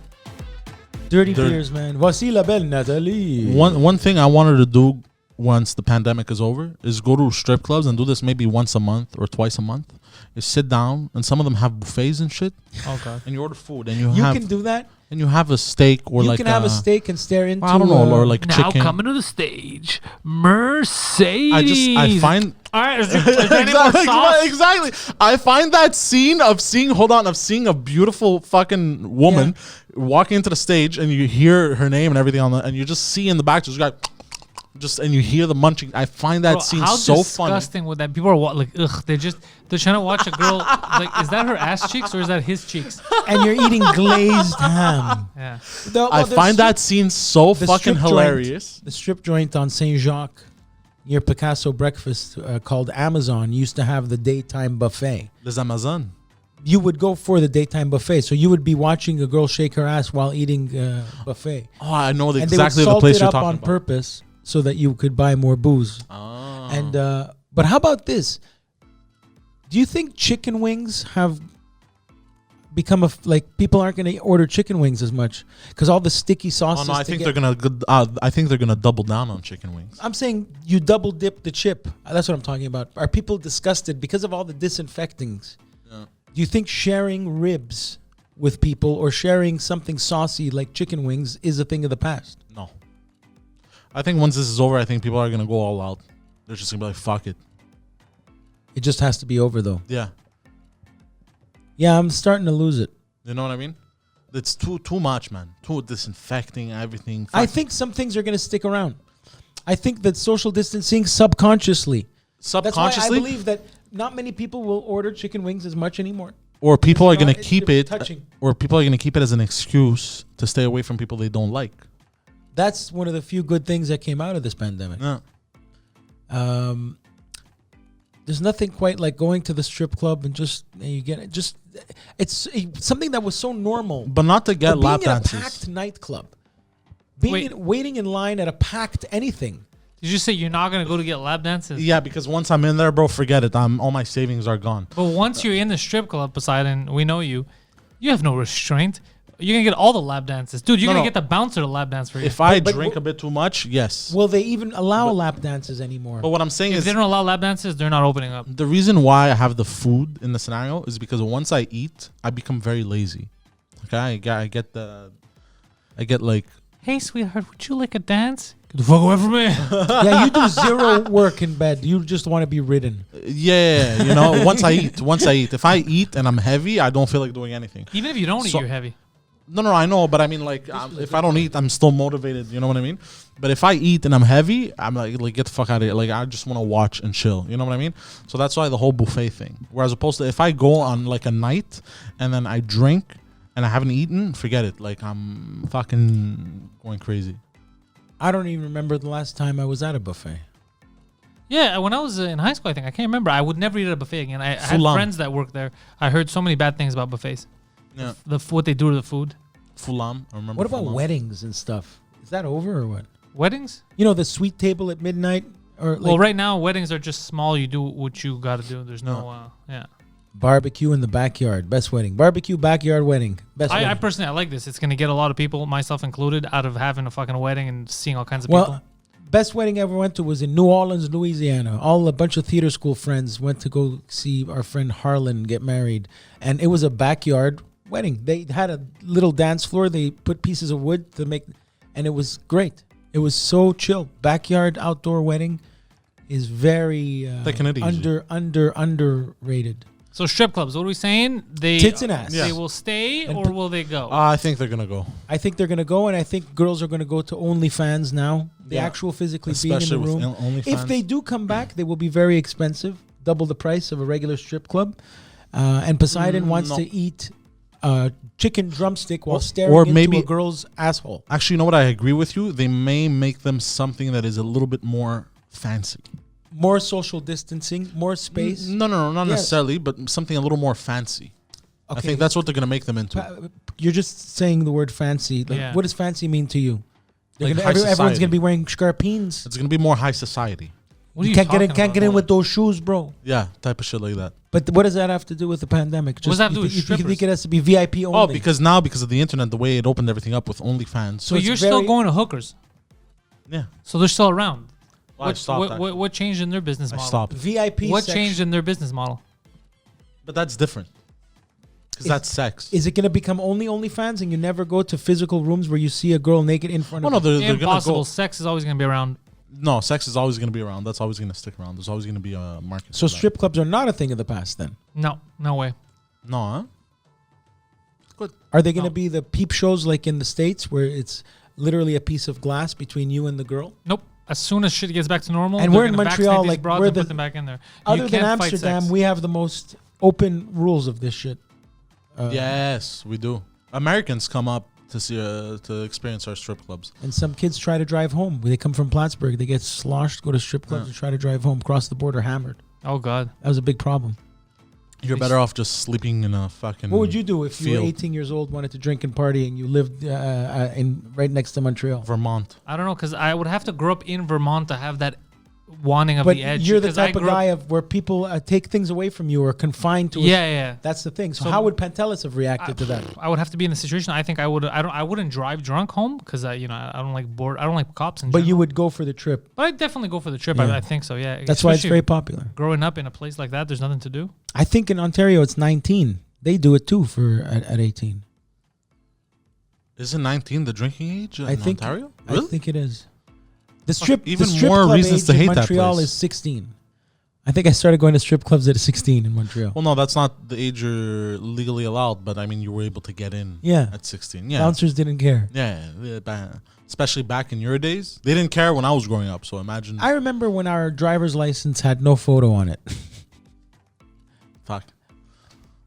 Dirty beers, man. Voici la belle Nathalie. One thing I wanted to do once the pandemic is over is go to strip clubs and do this maybe once a month or twice a month. Is sit down and some of them have buffets and shit. Okay. And you order food and you can do that. And you have a steak or you can have a steak and stare into. I don't know, or like Now chicken. coming to the stage, Mercedes. I find All right, is there any more sauce? exactly. I find that scene of seeing a beautiful fucking woman walking into the stage and you hear her name and everything and you just see in the back and you hear the munching. I find that scene so funny. How disgusting would that? People are like, ugh. They're trying to watch a girl. Like, is that her ass cheeks or is that his cheeks? And you're eating glazed ham. Yeah. I find that scene so fucking hilarious. The strip joint on Saint Jacques near Picasso Breakfast called Amazon used to have the daytime buffet. Les Amazon. You would go for the daytime buffet, so you would be watching a girl shake her ass while eating buffet. Oh, I know And exactly they would the place salt it you're up talking on about. purpose so that you could buy more booze. Oh. And but how about this? Do you think chicken wings have become people aren't going to order chicken wings as much because all the sticky sauces? Oh no, I think they're gonna double down on chicken wings. I'm saying you double dip the chip. That's what I'm talking about. Are people disgusted because of all the disinfectings? Yeah. Do you think sharing ribs with people or sharing something saucy like chicken wings is a thing of the past? No. I think once this is over, I think people are gonna go all out. They're just gonna be like, "Fuck it." It just has to be over, though. Yeah. Yeah, I'm starting to lose it. You know what I mean? It's too much, man. Too disinfecting everything. I think some things are going to stick around. I think that social distancing subconsciously. That's why I believe that not many people will order chicken wings as much anymore. Or people are gonna It's keep it. touching. Or people are gonna keep it as an excuse to stay away from people they don't like. That's one of the few good things that came out of this pandemic. Yeah. There's nothing quite like going to the strip club and it's something that was so normal. But not to get But lap being in a dances. packed nightclub, waiting in line at a packed anything. Did you say you're not gonna go to get lap dances? Yeah, because once I'm in there, bro, forget it. All my savings are gone. But once you're in the strip club, Poseidon, we know you. You have no restraint. You're gonna get all the lap dances, dude. You're gonna get the bouncer to lap dance for you. If I drink a bit too much, yes. Will they even allow lap dances anymore? But what I'm saying If is they don't allow lap dances, they're not opening up. the reason why I have the food in the scenario is because once I eat, I become very lazy. Okay, I get like Hey, sweetheart, would you like a dance? Get the fuck away from me. Yeah, you do zero work in bed. You just want to be ridden. Yeah, you know, once I eat. If I eat and I'm heavy, I don't feel like doing anything. Even if you don't eat, you're heavy. No, I know, but I mean, like, if I don't eat, I'm still motivated. You know what I mean? But if I eat and I'm heavy, I'm like, get the fuck out of here. Like, I just want to watch and chill. You know what I mean? So that's why the whole buffet thing. Whereas opposed to if I go on like a night and then I drink and I haven't eaten, forget it. Like, I'm fucking going crazy. I don't even remember the last time I was at a buffet. Yeah, when I was in high school, I think I can't remember. I would never eat at a buffet again. I had Full-on. friends that worked there. I heard so many bad things about buffets. Yeah. What they do to the food. Fulam. I remember. What about Fulam. weddings and stuff? Is that over or what? Weddings? You know, the sweet table at midnight? Or like Well, right now, weddings are just small. You do what you got to do. There's no, yeah. barbecue in the backyard. Best wedding. Barbecue, backyard wedding. Best I wedding. personally, I like this. It's going to get a lot of people, myself included, out of having a fucking wedding and seeing all kinds of people. Well, best wedding I ever went to was in New Orleans, Louisiana. A bunch of theater school friends went to go see our friend Harlan get married. And it was a backyard wedding. They had a little dance floor. They put pieces of wood to make, and it was great. It was so chill. Backyard outdoor wedding is very Taking it easy. underrated. So strip clubs, what are we saying? They Tits and ass. They Yes. will stay And or put- will they go? I think they're gonna go. I think they're gonna go, and I think girls are gonna go to OnlyFans now. The Yeah. actual physically Especially being in with the room. OnlyFans. If they do come back, they will be very expensive, double the price of a regular strip club. And Poseidon wants no. to eat chicken drumstick while Or- staring or into maybe- a girl's asshole. Actually, you know what? I agree with you. They may make them something that is a little bit more fancy. More social distancing, more space. No, not Yes. necessarily, but something a little more fancy. I Okay. think that's what they're gonna make them into. You're just saying the word fancy. Like, Yeah. what does fancy mean to you? Like high Everyone's society. gonna be wearing scarpines. It's gonna be more high society. What are You can't get in. talking Can't about? get in with those shoes, bro. Yeah, type of shit like that. But what does that have to do with the pandemic? does that have to do with you think strippers? it has to be VIP only? Oh, because of the internet, the way it opened everything up with OnlyFans. So it's you're still very- going to hookers. Yeah, So they're still around. well, I stopped. What changed in their business I model? stopped. VIP. What section. changed in their business model? But that's different. Because that's sex. Is it going to become only OnlyFans and you never go to physical rooms where you see a girl naked in front Oh of no, you? they're gonna Impossible. go. Sex is always going to be around. No, sex is always gonna be around. That's always gonna stick around. There's always gonna be a market. So for that. strip clubs are not a thing of the past then? No way. No, huh? Good. Are they going to No. be the peep shows like in the States where it's literally a piece of glass between you and the girl? Nope. As soon as shit gets back to normal, And they're we're in gonna Montreal, vaccinate these like, broads we're and the- put them back in there. Other You than can't fight Amsterdam, sex. we have the most open rules of this shit. Yes, we do. Americans come up to see to experience our strip clubs. And some kids try to drive home. They come from Plattsburgh. They get sloshed, go to strip clubs, Yeah. and try to drive home, cross the border hammered. Oh God. That was a big problem. You're better off just sleeping in a fucking. What would you do if you were field. 18 years old, wanted to drink and party, and you lived in right next to Montreal? Vermont. I don't know, because I would have to grow up in Vermont to have that wanting of But the edge. you're the 'cause I type of grew up- guy of where people take things away from you or confined to. Yeah. That's the thing. So, So- how would Pantelis have reacted to that? I would have to be in the situation. I think I would. I wouldn't drive drunk home because I don't like board. I don't like cops. But you would go for the trip. But I'd definitely go for the trip. Yeah. I think so. Yeah. That's why it's Especially very popular. growing up in a place like that. There's nothing to do. I think in Ontario it's 19. They do it too at 18. Isn't 19 the drinking age in I think Ontario? I Really? think it is. even the strip more club reasons age to in hate that Montreal place. is 16. I think I started going to strip clubs at 16 in Montreal. Well, no, that's not the age you're legally allowed. But I mean, you were able to get in. Yeah. At 16. Yeah. Bouncers didn't care. Especially back in your days, they didn't care when I was growing up. So imagine. I remember when our driver's license had no photo on it. Fuck.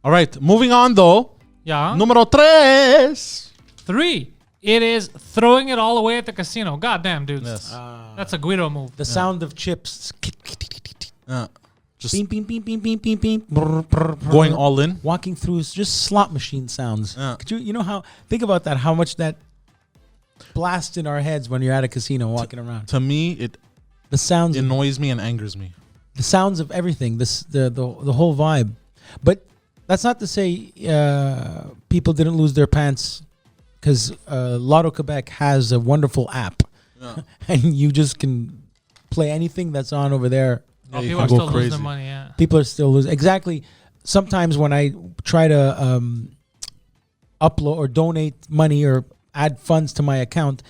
All right, moving on though. Yeah. Numero tres. 3. It is throwing it all away at the casino. Goddamn, dudes. Yes. That's a Guido move. The sound of chips. Just Beep, beep, beep, beep, beep, beep, beep. Brr, brr, brr. going all in. Walking through is just slot machine sounds. Yeah. Could you know how, think about that, how much that blasts in our heads when you're at a casino walking around. To me, it The sounds, annoys me and angers me. the sounds of everything, the whole vibe. But that's not to say people didn't lose their pants, because Lotto Quebec has a wonderful app, Yeah. and you just can play anything that's on over there. Oh, you people can are go still losing crazy. their money. Yeah. People are still losing. Exactly. Sometimes when I try to upload or donate money or add funds to my account,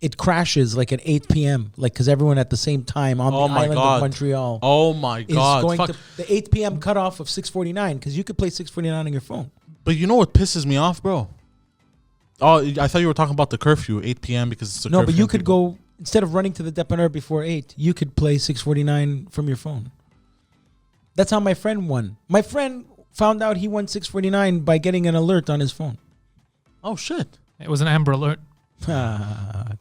it crashes like at 8 p.m. like because everyone at the same time on Oh the my island God. of Montreal Oh my is God! going Fuck. to the 8 p.m. cutoff of 6:49 because you could play 6:49 on your phone. But you know what pisses me off, bro? Oh, I thought you were talking about the curfew, 8 p.m. because it's a No, curfew. but you and could people- go instead of running to the dépanneur before 8. You could play 6:49 from your phone. That's how my friend won. My friend found out he won 6:49 by getting an alert on his phone. Oh shit! It was an Amber Alert.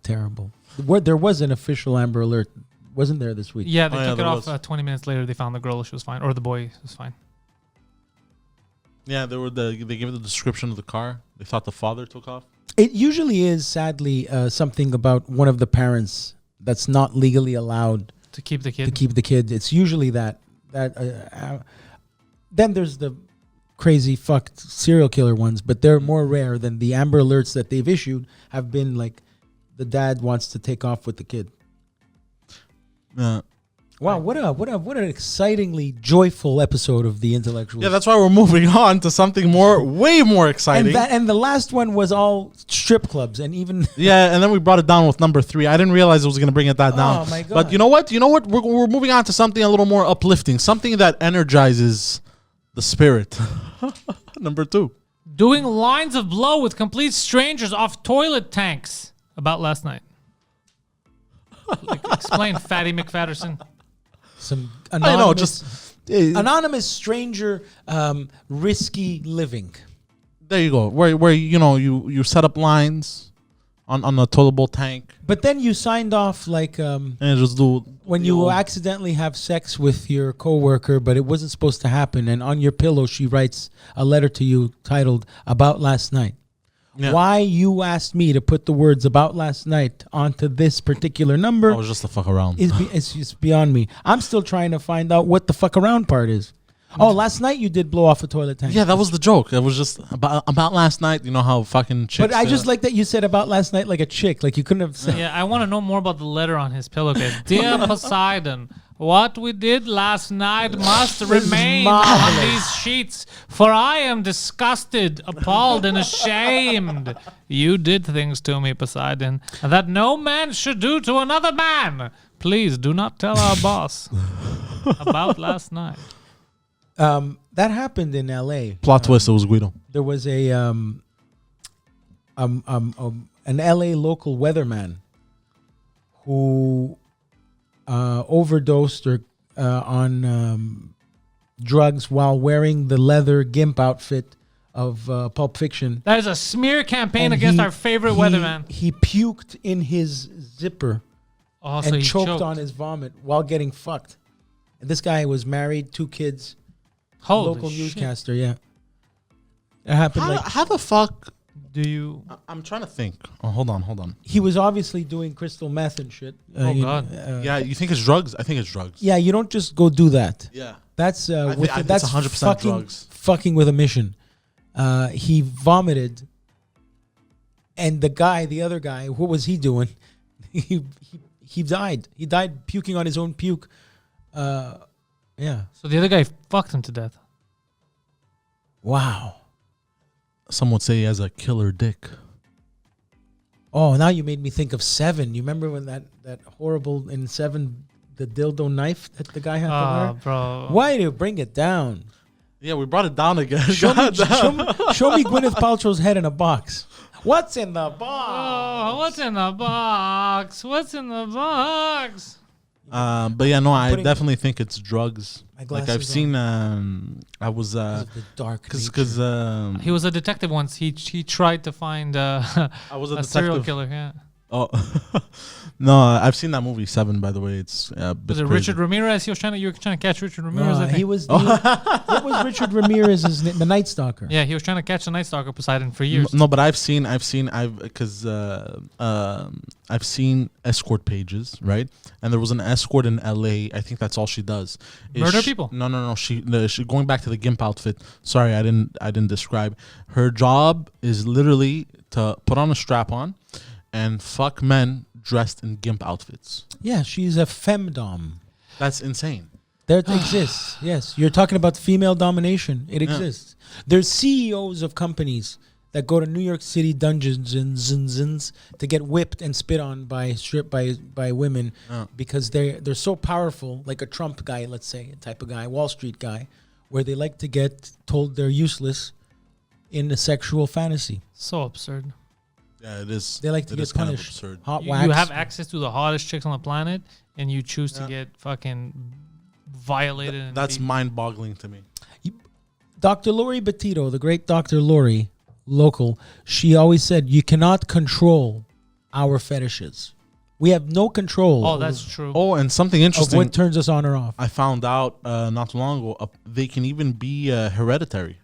Terrible. There was an official Amber Alert, wasn't there this week? Yeah, they Oh, yeah, took it there off. was. 20 minutes later, they found the girl. She was fine, or the boy was fine. Yeah, they gave the description of the car. They thought the father took off. It usually is, sadly, something about one of the parents that's not legally allowed To keep the kid. to keep the kid. It's usually that. Then there's the crazy fucked serial killer ones, but they're more rare than the Amber Alerts that they've issued have been like the dad wants to take off with the kid. Wow, what an excitingly joyful episode of the Intellectuals. Yeah, that's why we're moving on to something way more exciting. and the last one was all strip clubs and even Yeah, and then we brought it down with number 3. I didn't realize it was going to bring it that down. Oh, my God. But you know what? We're moving on to something a little more uplifting, something that energizes the spirit. Number 2. Doing lines of blow with complete strangers off toilet tanks. About last night. Explain, Fatty McFatterson. some I know, anonymous, just anonymous stranger risky living. there you go. Where you set up lines on the toilet bowl tank But then you signed off like and just do when you accidentally have sex with your coworker, but it wasn't supposed to happen, and on your pillow she writes a letter to you titled "About Last Night." Yeah. Why you asked me to put the words "about last night" onto this particular number I was just to fuck around. it's just beyond me. I'm still trying to find out what the fuck around part is. Oh, last night you did blow off a toilet tank. Yeah, that was the joke. It was just about last night. You know how fucking chicks. But I just like that you said "about last night" like a chick. Like you couldn't have said. Yeah, I want to know more about the letter on his pillowcase. Dear Poseidon, what we did last night must remain on marvelous. these sheets, for I am disgusted, appalled, and ashamed. You did things to me, Poseidon, that no man should do to another man. Please do not tell our boss about last night. That happened in L.A. plot twist. It was Guido. There was an LA local weatherman who overdosed on drugs while wearing the leather gimp outfit of Pulp Fiction. That is a smear campaign And against our favorite weatherman. He puked in his zipper Also, and he choked on his vomit while getting fucked. And this guy was married, 2 kids, Holy local shit. newscaster. Yeah, it happened like How the fuck? Do you? I'm trying to think. Oh, hold on. he was obviously doing crystal meth and shit. Oh, God. Yeah, you think it's drugs? I think it's drugs. Yeah, you don't just go do that. Yeah. That's I think that's it's 100% fucking, drugs. fucking with a mission. He vomited, and the other guy, what was he doing? He died. He died puking on his own puke. Yeah. So the other guy fucked him to death. Wow. Some would say he has a killer dick. Oh, now you made me think of Seven. You remember when that horrible in Seven, the dildo knife that the guy had to Oh, wear? bro. Why do you bring it down? Yeah, we brought it down again. Show me Gwyneth Paltrow's head in a box. What's in the box? Oh, what's in the box? What's in the box? But yeah, no, I putting- definitely think it's drugs. My Like I've glasses seen, I was, Because of the dark because nature. He was a detective once. He tried to find I was a a serial detective. killer. Yeah. Oh, no, I've seen that movie Seven. By the way, it's a bit Was it crazy. Richard Ramirez? You were trying to catch Richard Ramirez. I think. He was. What was Richard Ramirez's name? The Night Stalker. Yeah, he was trying to catch the Night Stalker Poseidon for years. No, but I've seen escort pages, right? And there was an escort in LA. I think that's all she does. Murder people? No. She going back to the gimp outfit. Sorry, I didn't describe. Her job is literally to put on a strap on and fuck men dressed in gimp outfits. Yeah, she's a femdom. That's insane. There it exists. Yes, you're talking about female domination. It exists. There's CEOs of companies that go to New York City dungeons and zins to get whipped and spit on by women because they're so powerful, like a Trump guy, let's say, a type of guy, Wall Street guy, where they like to get told they're useless in a sexual fantasy. So absurd. Yeah, it is. They like to It get is kind of punished. absurd. Hot You wax. have access to the hottest chicks on the planet, and you choose to get fucking violated. And That's beaten. mind-boggling to me. Dr. Lori Bettito, the great Dr. Lori, local, she always said, you cannot control our fetishes. We have no control Oh, that's true. Oh, and something of interesting what turns us on or off. I found out not too long ago. They can even be hereditary.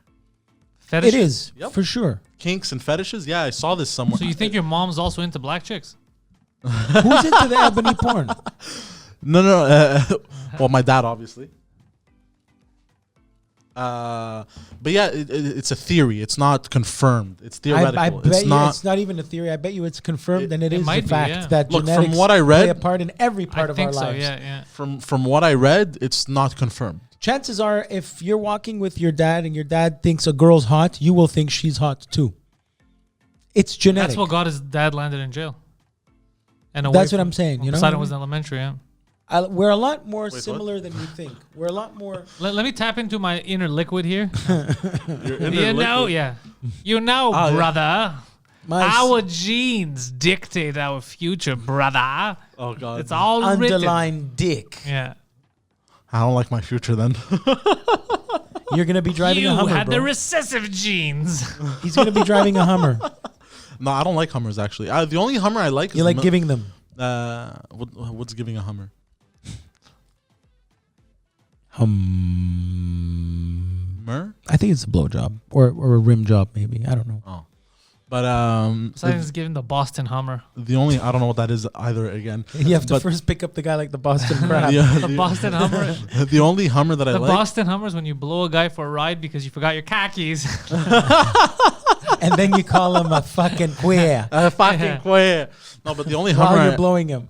Fetish? It is, Yep. for sure. Kinks and fetishes. Yeah, I saw this somewhere. So you think your mom's also into black chicks? Who's into the ebony porn? No. Well, my dad, obviously. But yeah, it's a theory. It's not confirmed. It's theoretical. I bet it's you not. it's not even a theory. I bet you it's confirmed, and it is might the be, fact yeah. that Look, from genetics what I read- play a part in every part I of think our so. lives. Yeah. From what I read, it's not confirmed. Chances are, if you're walking with your dad and your dad thinks a girl's hot, you will think she's hot too. It's genetic. That's what got his dad landed in jail. And That's what I'm saying. You know, Poseidon was in elementary. Yeah. we're a lot more what? similar than you think. We're a lot more. Let me tap into my inner liquid here. You You know, yeah. brother. My Our genes dictate our future, brother. Oh God. It's all written. underlined dick. Yeah. I don't like my future then. You're gonna be driving You a Hummer, had bro. the recessive genes. He's gonna be driving a Hummer. No, I don't like Hummers actually. The only Hummer I like is You like giving them. what's giving a Hummer? Mer? I think it's a blowjob or a rim job, maybe. I don't know. Oh. But Poseidon's giving the Boston Hummer. the only I don't know what that is either again. You have to But- first pick up the guy like the Boston Crab. The Boston Hummer. The only Hummer that I The like. Boston Hummer is when you blow a guy for a ride because you forgot your khakis. And then you call him a fucking queer Fucking queer. No, but the only Hummer. while you're blowing him.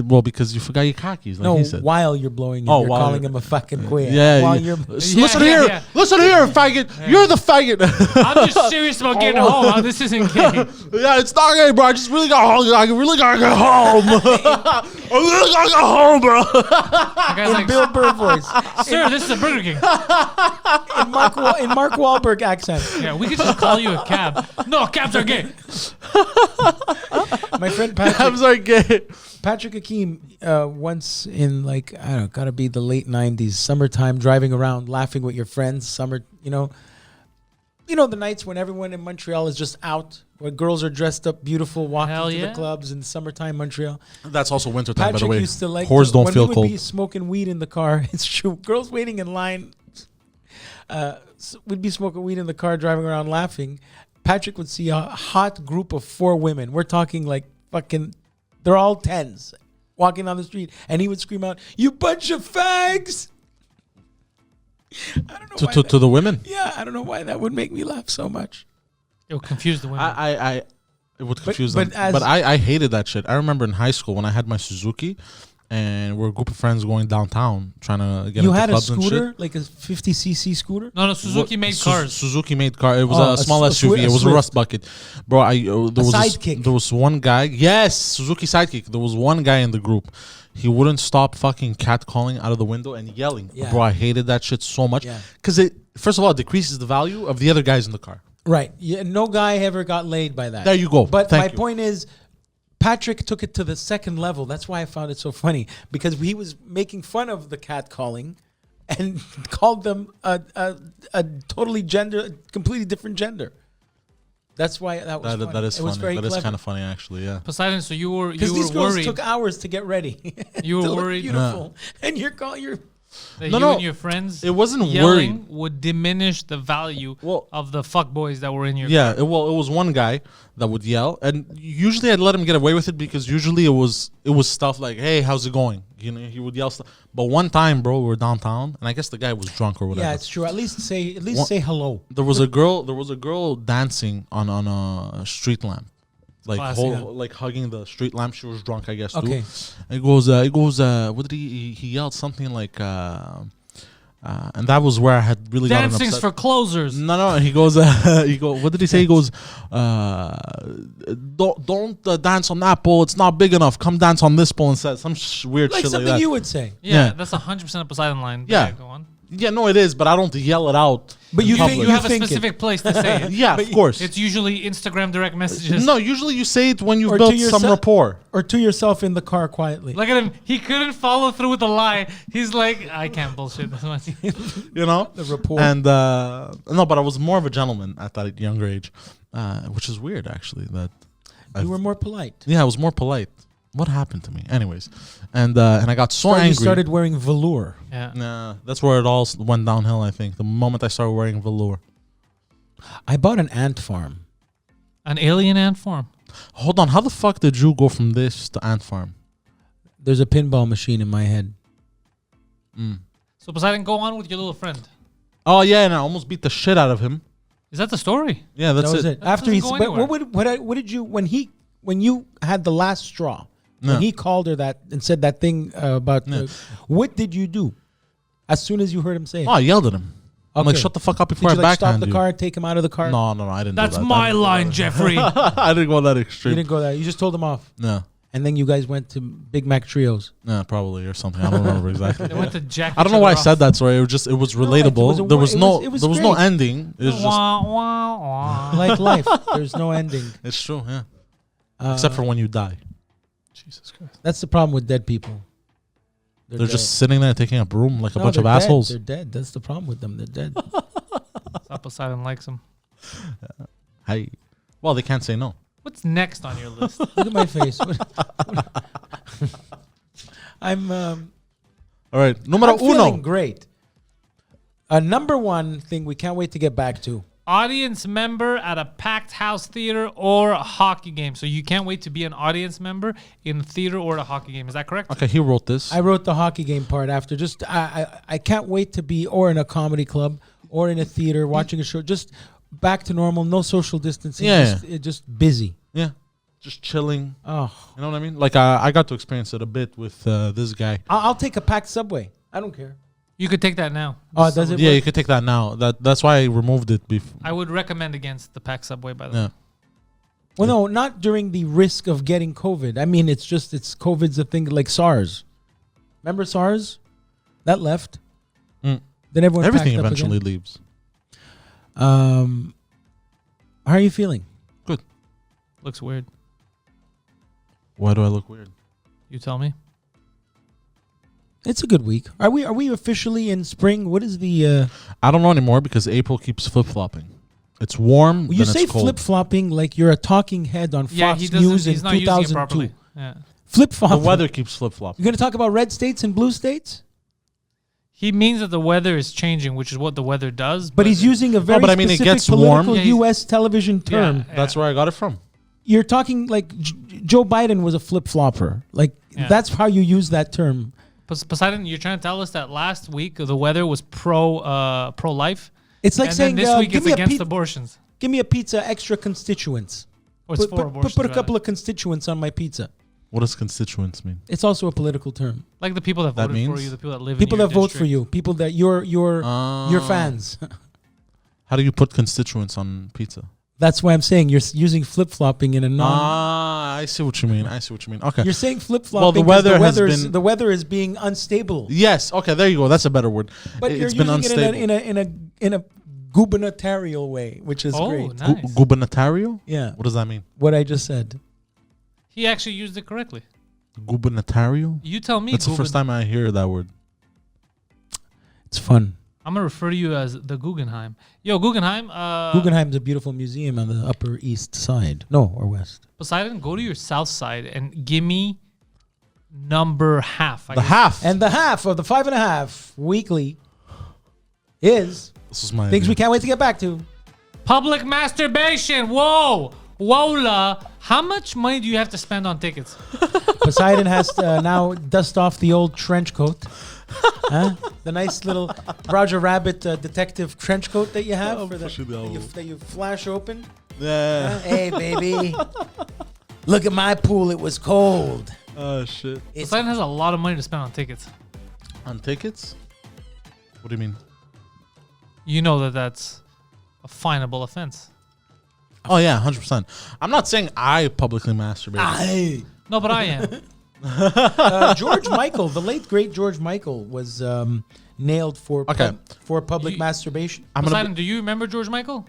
Well, because you forgot your khakis, like No, he said. while you're blowing him. Oh, You're while calling you're- him a fucking queer. Yeah. While yeah. you're Listen Yeah, here. yeah. Listen here, faggot. You're the faggot. I'm just serious about getting home. Huh? This isn't gay. Yeah, it's not gay, bro. I just really got home. I really gotta get home. I really gotta get home, bro. The guy's in like, Bill Burr voice. sir, this is a Burger King. In Mark Wahlberg accent. Yeah, we could just call you a cab. No, cabs are gay. My friend Cabs are gay. Patrick Hakeem, once in like, I don't know, gotta be the late 90s, summertime, driving around, laughing with your friends, summer, you know the nights when everyone in Montreal is just out, where girls are dressed up beautiful, walking Hell to yeah. the clubs in summertime Montreal. That's also wintertime, by the Patrick way. used to like Whores don't when feel we would cold. be smoking weed in the car. It's true. Girls waiting in line. We'd be smoking weed in the car, driving around laughing. Patrick would see a hot group of 4 women. We're talking like fucking, they're all 10s walking down the street, and he would scream out, "You bunch of fags!" I don't know why To the women. yeah, I don't know why that would make me laugh so much. It will confuse the women. It would confuse but them. as- But I hated that shit. I remember in high school when I had my Suzuki, and we're a group of friends going downtown trying to get You into had a clubs and shit. scooter, like a 50cc scooter? no, Suzuki made cars. Suzuki made car. It was Oh, a small a SUV. It was a Swift. rust bucket, bro. There was Sidekick. there was one guy. Yes, Suzuki Sidekick. There was one guy in the group. He wouldn't stop fucking catcalling out of the window and yelling. Yeah. Bro, I hated that shit so much Yeah. because it first of all it decreases the value of the other guys in the car. Right. Yeah, no guy ever got laid by that. There you go. But Thank my you. point is, Patrick took it to the second level. That's why I found it so funny, because he was making fun of the catcalling and called them a completely different gender. That's why that was funny. That is it was funny. very That is clever. kind of funny actually. Yeah. Poseidon, so you were Because these girls worried took hours to get ready. You were to look worried? beautiful, and you're that No, you no, and your friends it wasn't yelling worried. would diminish the value Well- of the fuck boys that were in your Yeah, it was one guy that would yell, and usually I'd let him get away with it because usually it was stuff like, "Hey, how's it going?" You know, he would yell stuff. But one time, bro, we were downtown, and I guess the guy was drunk or whatever. yeah, it's true. At least say One- hello. There was a girl dancing on a street lamp, like Classic, yeah. like hugging the street lamp. She was drunk, I guess. Okay. Too. It goes. What did he yelled something like? And that was where I had really gotten Dancing's upset. for closers. No. He goes. What did he say? He goes. Don't dance on that pole. It's not big enough. Come dance on this pole instead. Some weird Like shit like something that. you would say. Yeah, Yeah. that's 100% a Poseidon line. Yeah. Go on. Yeah, no, it is, but I don't yell it out. But in you think public. You have a think it. specific place to say it. Yeah, of course. It's usually Instagram direct messages. No, usually you say it when you've Or built to some yourself- rapport. Or to yourself in the car quietly. Look at him. He couldn't follow through with the lie. He's like, I can't bullshit this much. You know, The rapport. And no, but I was more of a gentleman at that younger age, which is weird actually. That You were more polite. yeah, I was more polite. What happened to me, anyways? And I got so angry. You started wearing velour. Yeah. Nah, that's where it all went downhill. I think the moment I started wearing velour. I bought an ant farm. An alien ant form. Hold on, how the fuck did you go from this to ant farm? There's a pinball machine in my head. So Poseidon, go on with your little friend. Oh yeah, and I almost beat the shit out of him. Is that the story? Yeah, that's That was it. it. That After doesn't he, go but anywhere. what did you when you had the last straw? No. When he called her that and said that thing about what did you do? As soon as you heard him say it, Oh, I yelled at him. I'm like, Okay. shut the fuck up did before you I like stop backhand the you. car, take him out of the car? No, I didn't. That's do that. my line, Jeffrey. I didn't go that You extreme. didn't go there. You just told him off, No, and then you guys went to Big Mac Trios. probably or something. I don't remember exactly. They went to jack. I don't know why I said that story. It was relatable. was a there was wo- no it was there was no great. ending. It was just Wah, wah, wah. Like life, there's no ending. it's true, yeah. Except for when you die. Jesus Christ. That's the problem with dead people. They're dead. just sitting there taking up room like a No, bunch of they're dead. assholes. They're dead. That's the problem with them. They're dead. Stop Poseidon likes him. Hey. Well, they can't say no. What's next on your list? Look at my face. I'm All right. Numero I'm feeling uno. great. Number one thing we can't wait to get back to. Audience member at a packed house theater or a hockey game. So you can't wait to be an audience member in a theater or a hockey game. Is that correct? Okay, he wrote this. I wrote the hockey game part after. Just I can't wait to be or in a comedy club or in a theater watching a show. Just back to normal. No social distancing. Yeah. Just busy. Yeah. Just chilling. Oh, You know what I mean? Like I got to experience it a bit with this guy. I'll take a packed subway. I don't care. You could take that now. Oh, does it? Yeah, work? you could take that now. That's why I removed it before. I would recommend against the packed subway, by the way. Yeah. Well, no, not during the risk of getting COVID. I mean, it's COVID's a thing like SARS. Remember SARS? That left. Mm. Then everyone Everything packed up eventually again. leaves. How are you feeling? Looks weird. Why do I look weird? You tell me. It's a good week. Are we officially in spring? What is the? I don't know anymore because April keeps flip flopping. It's warm. You then say it's cold. flip flopping like you're a talking head on Yeah, Fox he doesn't. News in He's not using it 2002. properly. Yeah. Flip The flopping. weather keeps flip flopping. You're gonna talk about red states and blue states, He means that the weather is changing, which is what the weather does. but he's using a very but I mean, it specific gets political warm. Yeah, U.S. television term. Yeah. That's where I got it from. You're talking like Joe Biden was a flip flopper. Like Yeah. that's how you use that term. Poseidon, you're trying to tell us that last week the weather was pro life. It's like and saying, then this week give it's me against a abortions. give me a pizza extra constituents. Or it's Put, for put, abortions. put a rather. couple of constituents on my pizza. What does constituents mean? It's also a political term. Like the people that That voted for means? you, the people that live People in your that vote for district. you, people that your fans. How do you put constituents on pizza? That's why I'm saying you're using flip flopping in a non. I see what you mean. Okay. You're saying flip Well, flopping. the weather has the been- weather is being unstable. Yes. Okay. There you go. That's a better word. But you're It's been using unstable. it in a gubernatorial way, which is Oh, great. nice. Gubernatorial? Yeah, What does that mean? what I just said. He actually used it correctly. Gubernatorial? You tell me. That's the first time I hear that word. It's fun. I'm gonna refer to you as the Guggenheim. Yo, Guggenheim. Guggenheim's a beautiful museum on the Upper East Side. No, or West. Poseidon, go to your south side and give me number half. I The guess. half. And the half of the 5.5 weekly is This is my things idea. we can't wait to get back to. Public masturbation. Whoa. Wola. How much money do you have to spend on tickets? Poseidon has to now dust off the old trench coat. Huh? The nice little Roger Rabbit detective trench coat that you have Oh, for the, pushing the envelope. that you flash open. Yeah. Hey, baby. Look at my pool. It was cold. Oh, shit. It's Poseidon has a lot of money to spend on tickets. On tickets? What do you mean? You know that that's a finable offense. Oh yeah, 100%. I'm not saying I publicly masturbate. No, but I am. George Michael, the late great George Michael, was nailed for for public masturbation. Poseidon, do you remember George Michael?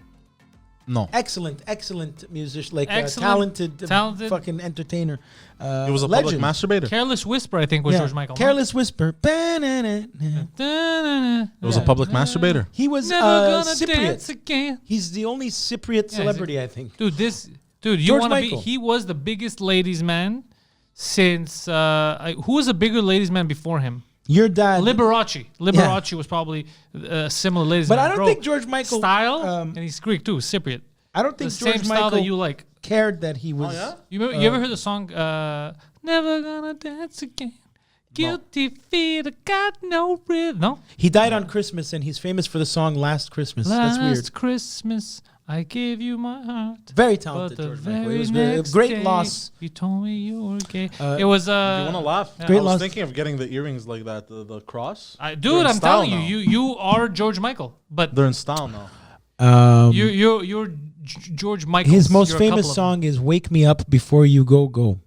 No. Excellent musician, like Excellent, talented, fucking entertainer. He was a public masturbator. Careless Whisper, I think, was George Michael. Careless Whisper. It was a public masturbator. He was Never gonna Cypriot. dance again. He's the only Cypriot celebrity, I think. Dude, you George want to be? Michael. He was the biggest ladies' man since. Who was a bigger ladies' man before him? Your dad. Liberace was probably a similar ladies' man. But I don't think George Michael style, and he's Greek too, Cypriot. I don't think the George same Michael style that you like. cared that he was. Oh, yeah? You ever heard the song "Never Gonna Dance Again"? Guilty feet, I got no rhythm. No, He died on Christmas, and he's famous for the song "Last Christmas." That's weird. Last Christmas, I gave you my heart. Very But talented, the George Michael. It very was a next great day, loss. You told me you were gay. It was You want to laugh? Great I was loss. thinking of getting the earrings like that, the cross. They're dude, in I'm style telling now. you are George Michael, but They're in style now. you're George Michael. His most famous song is "Wake Me Up Before You Go Go."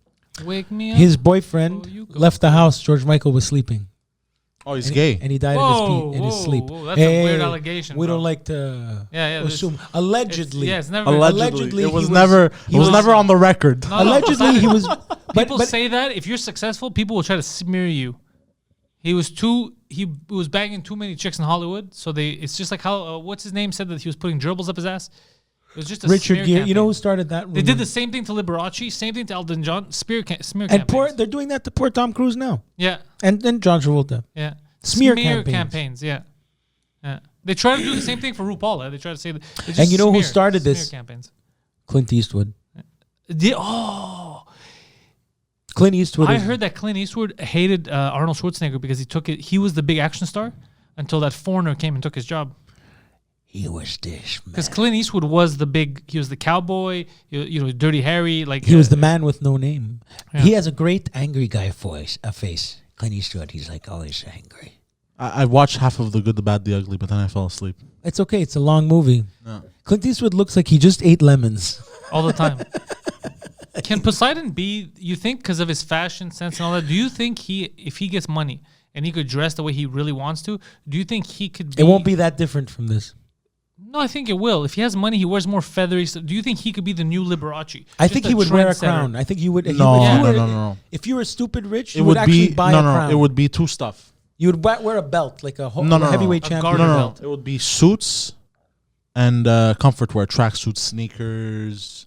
Wake me up. His boyfriend Before You Go left the house. George Michael was sleeping. Oh, he's gay. And he died in his sleep. Whoa, that's a weird allegation. We bro. don't like to Yeah, this- assume. Allegedly. It's never. Allegedly, it was he never. he It was was- never on the record. No, no, Allegedly, he was. People say that if you're successful, people will try to smear you. He was banging too many chicks in Hollywood, so it's just like how what's his name said that he was putting gerbils up his ass. It was just a Richard smear Gere. You know who campaign. started that? They did the same thing to Liberace, same thing to Elton John, smear And campaigns. they're doing that to poor Tom Cruise now, Yeah, and John Travolta. yeah. Smear campaigns. Yeah. They try to do the same thing for RuPaul. They try to say that. And you know who started this? Campaigns. Clint Eastwood. Oh, Clint Eastwood. I heard that Clint Eastwood hated Arnold Schwarzenegger because he took it. He was the big action star until that foreigner came and took his job. He was this man. Because Clint Eastwood was the big. He was the cowboy. You know, Dirty Harry. Like He was the man with no name. Yeah. He has a great angry guy face. Clint Eastwood. He's like always angry. I watched half of The Good, the Bad, the Ugly, but then I fell asleep. It's okay. It's a long movie. No. Clint Eastwood looks like he just ate lemons. all the time. Can Poseidon be? You think because of his fashion sense and all that? Do you think if he gets money and he could dress the way he really wants to, do you think he could? It won't be that different from this. No, I think it will. If he has money, he wears more feathery stuff. Do you think he could be the new Liberace? I Just think he would wear a trendsetter? crown. I think you would. No. If you were stupid rich, It you would would actually be buy a crown. It would be two stuff. You would wear a belt like a No. heavyweight A champion. garter belt. It would be suits and comfort wear, tracksuits, sneakers.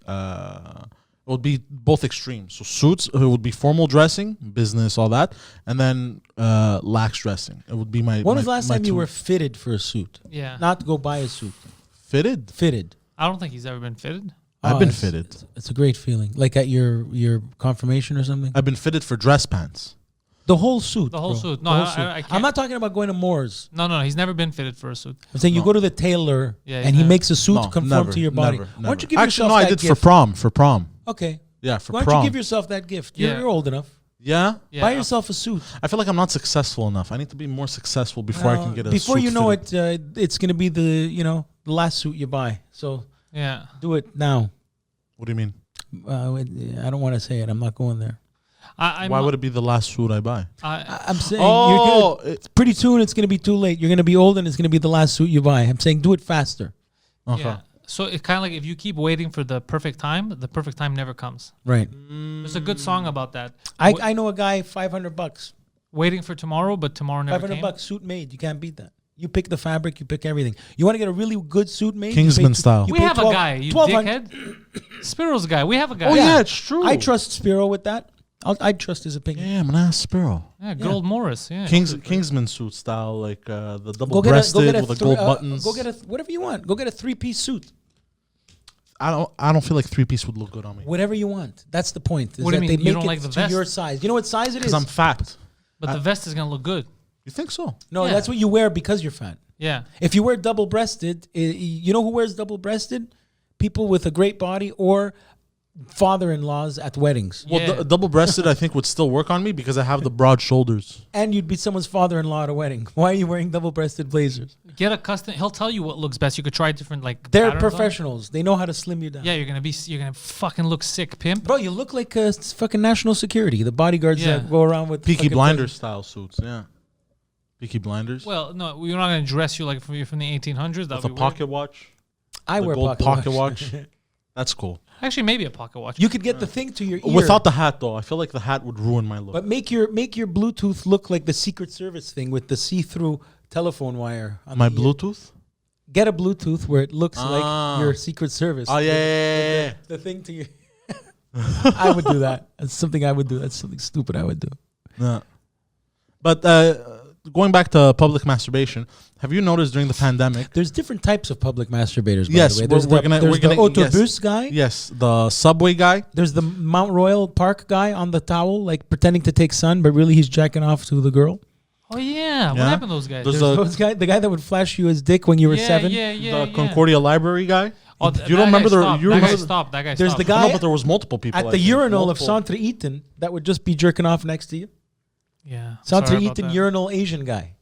It would be both extremes. So suits, it would be formal dressing, business, all that, and then lax dressing. It would be my. When was the last my time you two- were fitted for a suit? Yeah. Not to go buy a suit. fitted? Fitted. I don't think he's ever been fitted. I've been it's- fitted. It's a great feeling. Like at your confirmation or something. I've been fitted for dress pants. The whole suit. The whole bro. suit. The No, whole I suit. can't. I'm not talking about going to Moore's. No, he's never been fitted for a suit. I'm saying you No. go to the tailor Yeah, and he never. makes a suit No, conform never, to your body. never, Why don't you never. give Actually, yourself no, I that did gift? for prom. Okay. Yeah, for Why don't prom. you give yourself that gift? You're, Yeah. you're old enough. Yeah? Yeah. Buy yourself a suit. I feel like I'm not successful enough. I need to be more successful before I can get a Before suit you know fitted. it, it's gonna be the last suit you buy. So Yeah. do it now. What do you mean? I don't want to say it. I'm not going there. I'm Why not- would it be the last suit I buy? I'm saying Oh, pretty soon it's gonna be too late. You're gonna be old and it's gonna be the last suit you buy. I'm saying do it faster. Okay. Yeah. So it's kind of like if you keep waiting for the perfect time never comes. Right. There's a good song about that. I know a guy $500. Waiting for tomorrow, but tomorrow never came. $500 suit made. You can't beat that. You pick the fabric. You pick everything. You want to get a really good suit made? Kingsman style. We have a guy, you dickhead. Spiro's guy. We have a guy. Oh, yeah, it's true. I trust Spiro with that. I'd trust his opinion. Yeah, I'm an ass Sparrow. Yeah, good old Morris. Yeah. Kingsman suit style, like the double-breasted with the gold buttons. Go get a whatever you want. Go get a 3-piece suit. I don't feel like 3-piece would look good on me. Whatever you want. That's the point. Is What do you that mean? They You make don't it like the to vest? your size. You know what size it is? Because I'm fat. But the vest is gonna look good. You think so? No, Yeah. that's what you wear because you're fat. Yeah. If you wear double-breasted, you know who wears double-breasted? People with a great body or father-in-laws at weddings. Well, Yeah. double-breasted I think would still work on me because I have the broad shoulders. And you'd be someone's father-in-law at a wedding. Why are you wearing double-breasted blazers? Get a custom. He'll tell you what looks best. You could try different like. They're patterns on it. professionals. They know how to slim you down. Yeah, you're gonna fucking look sick, pimp. Bro, you look like fucking national security. The bodyguards Yeah. that go around with Peaky fucking Blinders style suits, yeah. Peaky Blinders. Well, no, we're not gonna dress you like you're from the 1800s. That With would a be pocket watch. I The wear gold pocket watch. That's cool. weird. Actually, maybe a pocket watch. You could get the thing to your ear. Without the hat, though, I feel like the hat would ruin my look. But make your Bluetooth look like the Secret Service thing with the see-through telephone wire. On My the ear. Bluetooth? Get a Bluetooth where it looks Ah. like your Secret Service. Oh, yeah. The thing to you. I would do that. That's something I would do. That's something stupid I would do. Yeah. But going back to public masturbation, have you noticed during the pandemic? There's different types of public masturbators. By Yes, the way. we're There's gonna- there's we're gonna- the autobus guy. Yes, the subway guy. There's the Mount Royal Park guy on the towel, like pretending to take sun, but really he's jacking off to the girl. Oh yeah. What Yeah. happened to those guys? There's Those guy, the guy that would flash you his dick when you were yeah, 7. Yeah, yeah, The yeah. Concordia Library guy. Oh, You don't remember the? You That guy remember the- stopped. That guy There's stopped. the guy No, but there was multiple people at I the think. urinal Multiple. of Centre Eaton that would just be jerking off next to you. Yeah. Centre sorry about Eaton that. urinal Asian guy.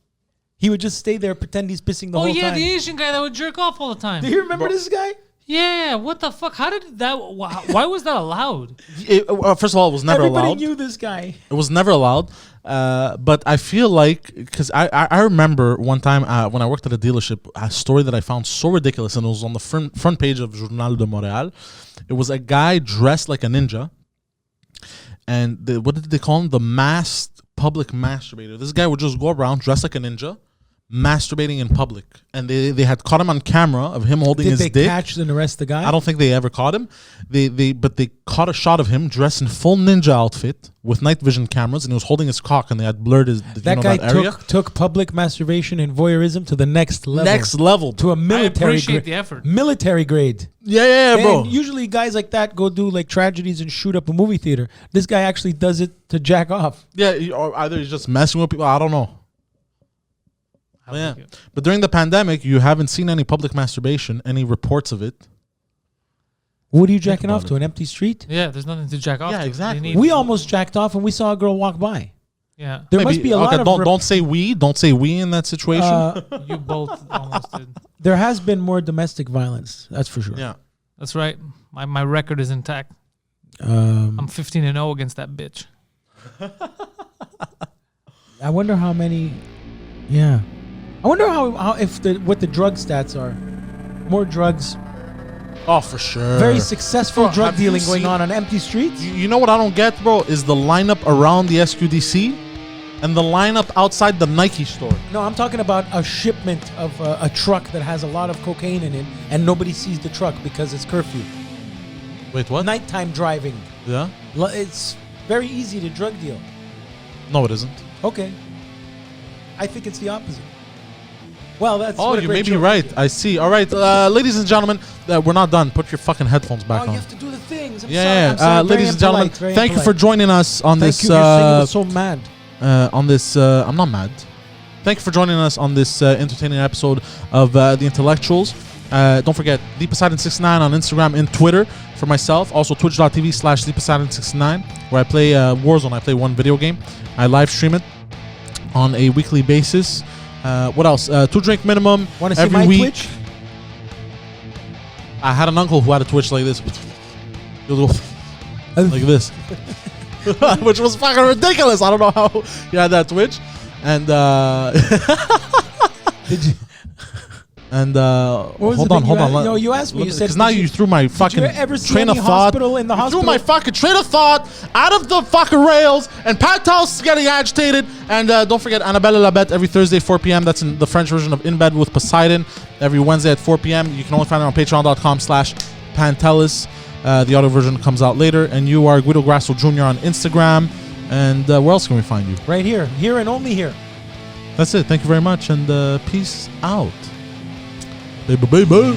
He would just stay there, pretend he's pissing the Oh whole yeah, time. the Asian guy that would jerk off all the time. Do you remember this guy? Yeah. What the fuck? How did that? Why was that allowed? First of all, it was never Everybody allowed. knew this guy. It was never allowed. But I feel like, because I remember one time when I worked at a dealership, a story that I found so ridiculous, and it was on the front page of Journal de Montréal. It was a guy dressed like a ninja. And what did they call him? The masked public masturbator. This guy would just go around dressed like a ninja, masturbating in public. And they had caught him on camera of him holding Did his they dick. catch and arrest the guy? I don't think they ever caught him. But they caught a shot of him dressed in full ninja outfit with night vision cameras, and he was holding his cock, and they had blurred his That guy that area. took public masturbation and voyeurism to the next level. Next level, to a military appreciate the effort. Military grade. yeah, bro. And usually guys like that go do like tragedies and shoot up a movie theater. This guy actually does it to jack off. Yeah, or either he's just messing with people. I don't know. Yeah, but during the pandemic, you haven't seen any public masturbation, any reports of it. What are you jacking about off to? it. An empty street? Yeah, there's nothing to jack off. Yeah, to. exactly. We almost jacked off and we saw a girl walk by. Yeah. There Maybe- must be a lot of don't say we. Don't say we in that situation. You both almost did. there has been more domestic violence. That's for sure. yeah. That's right. My record is intact. Um, I'm 15-0 against that bitch. I wonder how many. Yeah. I wonder how if what the drug stats are. More drugs. Oh, for sure. Very successful Bro, drug have you dealing going seen- on empty streets. You know what I don't get, bro? Is the lineup around the SQDC and the lineup outside the Nike store. No, I'm talking about a shipment of a truck that has a lot of cocaine in it, and nobody sees the truck because it's curfew. Wait, what? Nighttime driving. Yeah? It's very easy to drug deal. No, it isn't. Okay. I think it's the opposite. Well, that's Oh, what a you great may be joke. right. I see. All right, ladies and gentlemen, we're not done. Put your fucking headphones back Oh, on. you have to do the things. I'm Yeah, sorry. yeah. I'm sorry. Very Ladies and gentlemen, impolite, very thank you for impolite. joining us on Thank this. you. You're singing with so mad. On this, I'm not mad. Thank you for joining us on this entertaining episode of The Intellectuals. Don't forget, ThePoseidon69 on Instagram and Twitter for myself. Also, twitch.tv/ThePoseidon69, where I play Warzone. I play one video game. I live stream it on a weekly basis. What else? 2 drink minimum Want to see every my week. Twitch? I had an uncle who had a Twitch like this. He would go like this. Which was fucking ridiculous. I don't know how he had that Twitch. And Did you? and What was hold the on, thing hold you on. asked? No, you asked me. You said, because now did you you- threw my fucking ever see train of any thought. hospital in the You threw hospital? my fucking train of thought out of the fucking rails, and Pantelis is getting agitated. And don't forget Annabelle Labette every Thursday 4 p.m. That's in the French version of In Bed with Poseidon. Every Wednesday at 4 p.m. You can only find it on Patreon.com/Pantelis. The audio version comes out later. And you are Guido Grasso Jr. on Instagram. And where else can we find you? Right here. Here and only here. That's it. Thank you very much, and peace out. Baby, baby.